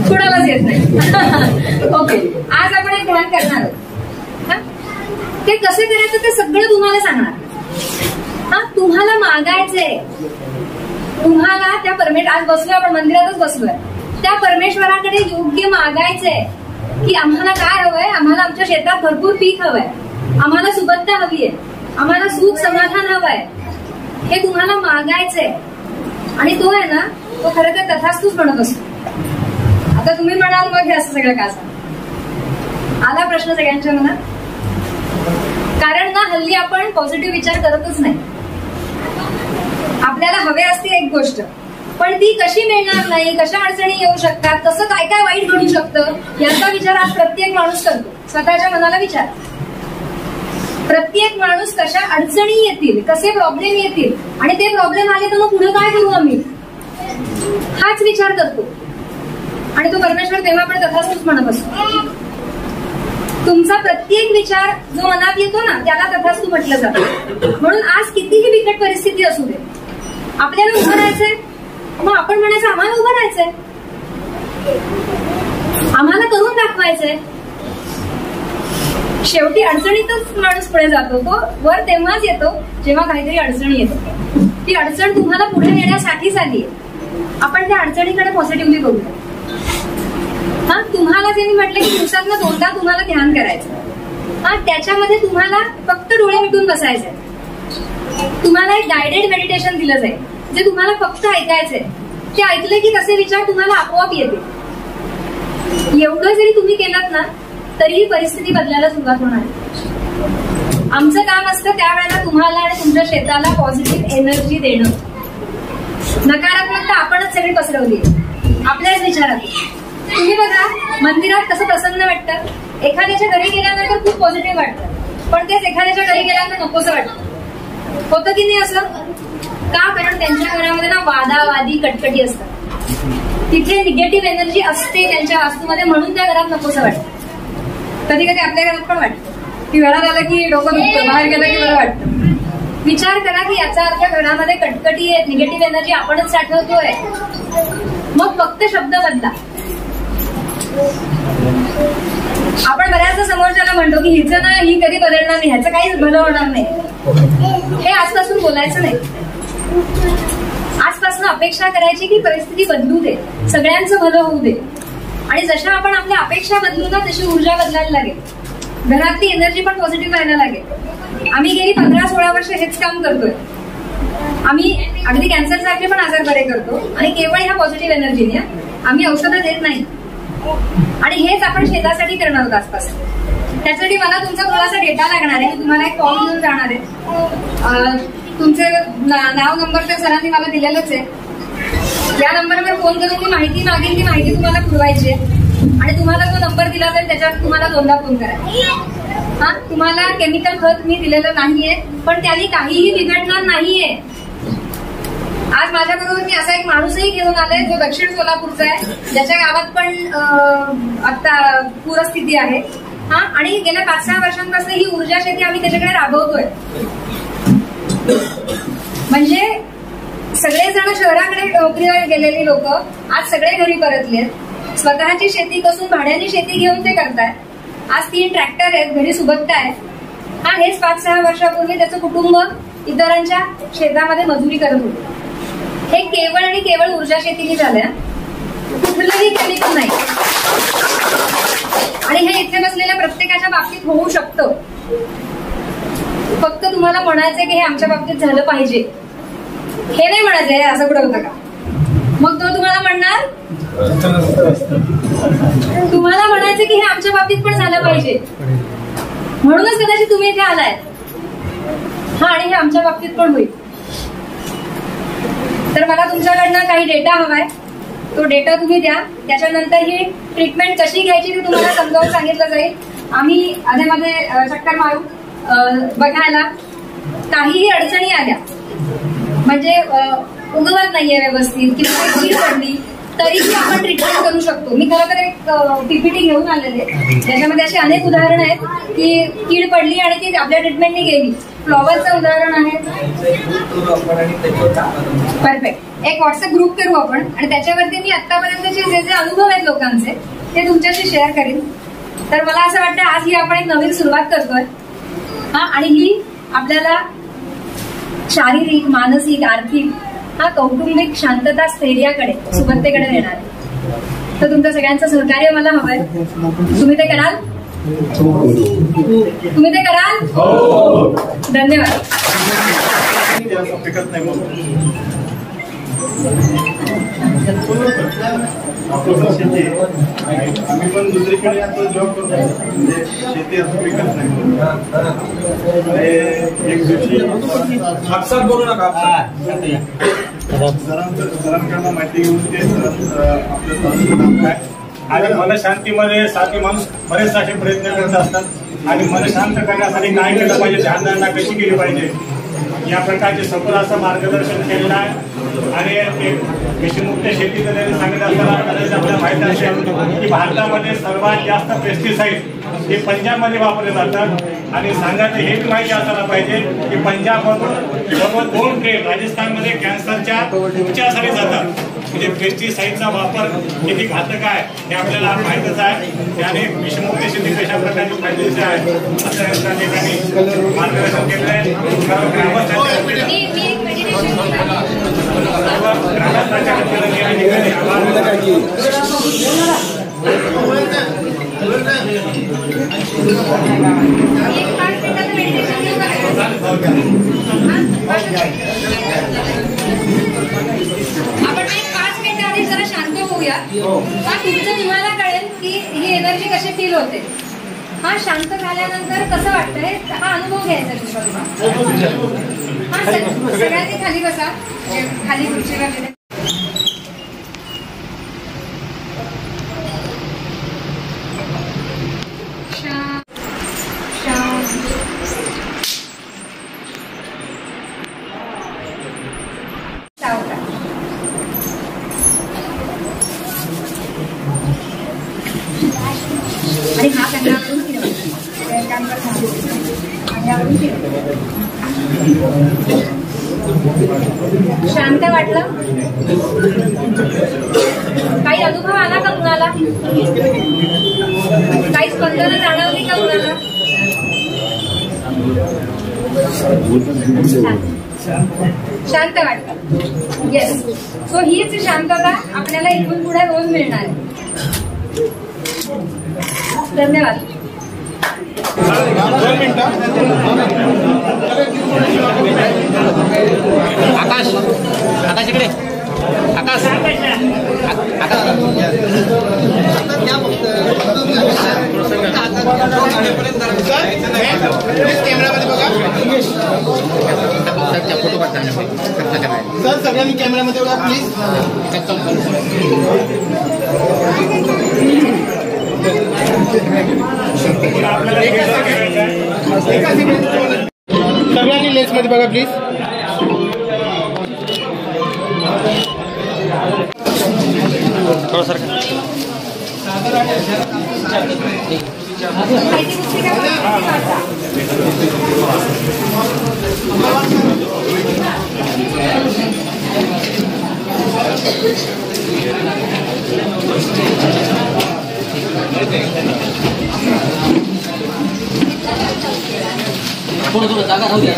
कुणालाच येत नाही. ओके, आज आपण एक ध्यान करणार आहोत. ते कसे करायचं ते सगळं तुम्हाला सांगणार. तुम्हाला मागायचंय, तुम्हाला त्या आज बसलोय आपण मंदिरातच बसलोय, त्या परमेश्वराकडे योग्य मागायचंय की आम्हाला काय हवंय, आम्हाला आमच्या शेतात भरपूर पीक हवंय, आम्हाला सुबत्ता हवी आहे, आम्हाला सुख समाधान हवंय, हे तुम्हाला मागायचंय. आणि तो आहे ना, तो खरं तर तथास्तूच म्हणत असतो. आता तुम्ही म्हणाल मग हे असं सगळं का आला प्रश्न सगळ्यांच्या मनात? कारण ना हल्ली आपण पॉझिटिव्ह विचार करतच नाही. आपल्याला हवे असते एक गोष्ट, पण ती कशी मिळणार नाही, कशा अडचणी येऊ शकतात, कसं काय काय वाईट घडू शकतं, याचा विचार आज प्रत्येक माणूस करतो. स्वतःच्या मनाला विचार, प्रत्येक माणूस कशा अडचणी येतील, कसे प्रॉब्लेम येतील, आणि ते प्रॉब्लेम आले तर मग पुढे काय करू आम्ही, हाच विचार करतो. आणि तो परमेश्वर तेव्हा पण तथास्तूच म्हणत असतो. तुमचा प्रत्येक विचार जो मनात येतो ना, त्याला तथास्तू म्हटलं जातं. म्हणून आज कितीही बिकट परिस्थिती असू दे, आपल्याला उभं राहायचंय. मग आपण म्हणायचं आम्हाला उभं राहायचंय, आम्हाला करून दाखवायचंय. शेवटी अडचणीतच माणूस पुढे जातो. तो वर तेव्हाच येतो जेव्हा काहीतरी अडचणी येते. ती अडचण तुम्हाला पुढे नेण्यासाठीच आली आहे. आपण त्या अडचणीकडे पॉझिटिव्हली बघूया. तुम्हाला जे मी म्हटलं की दिवसातनं 2दा तुम्हाला ध्यान करायचं. त्याच्यामध्ये तुम्हाला फक्त डोळे मिटून बसायचंय. तुम्हाला एक गायडेड मेडिटेशन दिलं जाईल, जे तुम्हाला फक्त ऐकायचंय. ते ऐकलं की तसे विचार तुम्हाला आपोआप येते. एवढं जरी तुम्ही केलं ना, तरीही परिस्थिती बदलायला सुरुवात होणार आहे. आमचं काम असतं त्यावेळेला तुम्हाला आणि तुमच्या शेताला पॉझिटिव्ह एनर्जी देणं. नकारात्मकता आपणच सगळी पसरवली आपल्याच विचारात. तुम्ही बघा, मंदिरात कसं प्रसन्न वाटतं, एखाद्याच्या घरी गेल्यानंतर खूप पॉझिटिव्ह वाटतं, पण तेच एखाद्याच्या घरी गेल्यानंतर नकोसं वाटतं. होतं की नाही असं? का? कारण त्यांच्या घरामध्ये ना वादावादी कटकटी असतात, तिथे निगेटिव्ह एनर्जी असते त्यांच्या वास्तूमध्ये, म्हणून त्या घरात नकोसं वाटतं. कधी कधी आपल्या घरात पण वाटतं की घरात आलं की डोकं दुखतं, बाहेर गेलं की बरं वाटतं. विचार करा की याचा अर्थ घरामध्ये कटकटी आहे, निगेटिव्ह एनर्जी आपणच साठवतोय. मग फक्त शब्द बदला. आपण बऱ्याचदा समोरच्याला म्हणतो की हिचं ना, ही कधी बदलणार नाही, ह्याचं काहीच भलं होणार नाही. हे आजपासून बोलायचं नाही. आजपासून अपेक्षा करायची की परिस्थिती बदलू दे, सगळ्यांचं भलं होऊ दे. आणि जशा आपण आपल्या अपेक्षा बदलू ना, तशी ऊर्जा बदलायला लागेल. घरातली एनर्जी पण पॉझिटिव्ह व्हायला लागेल. आम्ही गेली 15-16 वर्ष हेच काम करतोय. आम्ही अगदी कॅन्सर सारखे पण आजार बरे करतो, आणि केवळ ह्या पॉझिटिव्ह एनर्जीने. आम्ही औषधं देत नाही. आणि हेच आपण शेतासाठी करणार आहोत आजपासून. त्यासाठी मला तुमचा थोडासा डेटा लागणार आहे. तुम्हाला एक फॉर्म घेऊन जाणार आहे. तुमचं नाव, नंबर तर सरांनी मला दिलेलंच आहे. या नंबरवर फोन करून ती माहिती मागेल, ती माहिती तुम्हाला पुरवायची आहे. आणि तुम्हाला जो नंबर दिला जाईल त्याच्यावर तुम्हाला 2दा फोन करायचा. तुम्हाला केमिकल खत मी दिलेलं नाहीये, पण त्यांनी काहीही बिघडणार नाहीये. आज माझ्याबरोबर मी असा एक माणूसही घेऊन आलाय जो दक्षिण सोलापूरचा आहे, ज्याच्या गावात पण आता पूरस्थिती आहे. आणि गेल्या 5-6 वर्षांपासून ही ऊर्जा शेती आम्ही त्याच्याकडे राबवतोय. म्हणजे सगळेजण शहराकडे नोकरीवर गेलेली लोक आज सगळे घरी परतलेत. स्वतःची शेती कसून भाड्याने शेती घेऊन ते करतायत. आज 3 ट्रॅक्टर आहेत, घरी सुबत्ता आहे. हेच 5-6 वर्षापूर्वी त्याचं कुटुंब इतरांच्या शेतामध्ये मजुरी करत होतं. हे केवळ आणि केवळ ऊर्जा शेतीने झालं, कुठलंही केमिकल नाही. आणि हे इथे बसलेल्या प्रत्येकाच्या बाबतीत होऊ शकतं. फक्त तुम्हाला म्हणायचंय की हे आमच्या बाबतीत झालं पाहिजे, हे नाही म्हणायचंय असं कुठं होतं का? मग तो तुम्हाला म्हणणार, तुम्हाला म्हणायचं की हे आमच्या बाबतीत पण झालं पाहिजे. म्हणूनच कदाचित तुम्ही इथे आलाय. हा, आणि हे आमच्या बाबतीत पण होईल. तर मला तुमच्याकडनं काही डेटा हवाय, तो डेटा तुम्ही द्या. त्याच्यानंतर ही ट्रीटमेंट कशी घ्यायची ते तुम्हाला समजावून सांगितलं जाईल. आम्ही आधेमध्ये चक्कर मारू बघायला. काहीही अडचणी आल्या म्हणजे उगवत नाहीये व्यवस्थित किंवा कीड पडली तरीही आपण ट्रीटमेंट करू शकतो. मी खरं तर एक पीपीटी घेऊन आलेले ज्याच्यामध्ये अशी अनेक उदाहरणं आहेत की कीड पडली आणि ती आपल्या ट्रीटमेंटने गेली. फ्लॉवरचं उदाहरण आहे. परफेक्ट. एक व्हॉट्सअप ग्रुप करू आपण आणि त्याच्यावरती मी आतापर्यंतचे जे जे अनुभव आहेत लोकांचे ते तुमच्याशी शेअर करेन. तर मला असं वाटतं आज ही आपण एक नवीन सुरुवात करतोय. हा, आणि ही आपल्याला शारीरिक, मानसिक, आर्थिक, कौटुंबिक शांतता, स्थैर्याकडे, सुबत्तेकडे नेणार आहे. तर तुमचं सगळ्यांचं सहकार्य मला हवंय. तुम्ही ते कराल? तुम्ही ते कराल? धन्यवाद. आम्ही पण दुसरीकडे आता जॉब करतो म्हणजे शेती असं पिकत नाही. एक दिवशी हापसात बोलू नका. सरांकडनं माहिती घेऊन ते आपलं काय आणि मनशांतीमध्ये साथी माणूस बरेच असे प्रयत्न करत असतात आणि मन शांत करण्यासाठी काय केलं पाहिजे, ध्यानधारणा कशी केली पाहिजे या प्रकारचे सखोल असं मार्गदर्शन केलेलं आहे. आणि विषमुक्त शेतीचं त्यांनी सांगितलं असताना आपल्याला माहिती असेल की भारतामध्ये सर्वात जास्त पेस्टिसाइड हे पंजाबमध्ये वापरले जातात. आणि सांगायचं हे माहिती असायला पाहिजे की पंजाबमधून जवळ 2 ट्रेन राजस्थानमध्ये कॅन्सरच्या उपचारासाठी जातात. म्हणजे पेस्टिसाइडचा वापर किती घातक आहे हे आपल्याला माहितच आहे. त्याने विषमुक्त शेती कशा प्रकारची फायदेशीर आहे असं या ठिकाणी मार्गदर्शन केलं आहे. आपण 5 मिनिटं आधी जरा शांत होऊया. तुमचं तुम्हाला कळेल की ही एनर्जी कशी फील होते. हा, शांत झाल्यानंतर कसं वाटतंय हा अनुभव घ्यायचा तुम्हाला. हा, सगळ्यांनी खाली बसा. खाली खुर्चीवर आणि हा कंडावरून शांत वाटलं? काही अनुभव आला का कुणाला? काही स्पंदन जाणवली का कुणाला? शांत वाटतं. येस. सो हीच शांतता आपल्याला इथून पुढे रोज मिळणार आहे. धन्यवाद. आकाश, आकाश इकडे. आकाश, कॅमेरामध्ये बघा फोटो काढता सर. सगळ्यांनी कॅमेरामध्ये बघा प्लीज. सगळ्यांनी लेन्स मध्ये बघा प्लीज. थोडं सर थोडं जागा राहू द्या.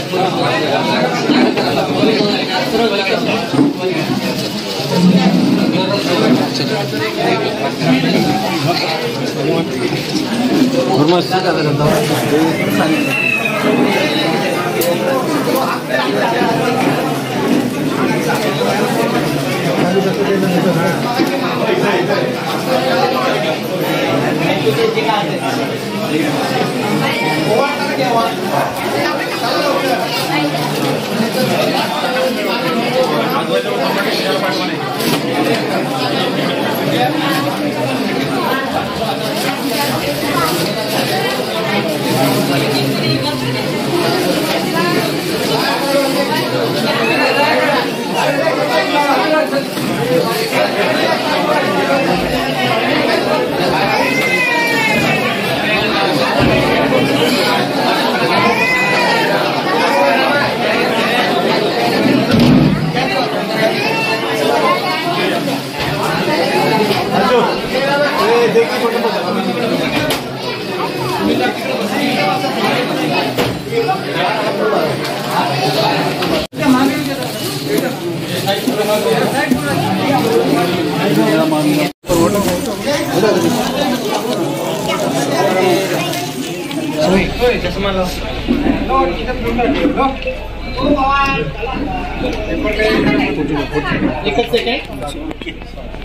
एकच सेकंड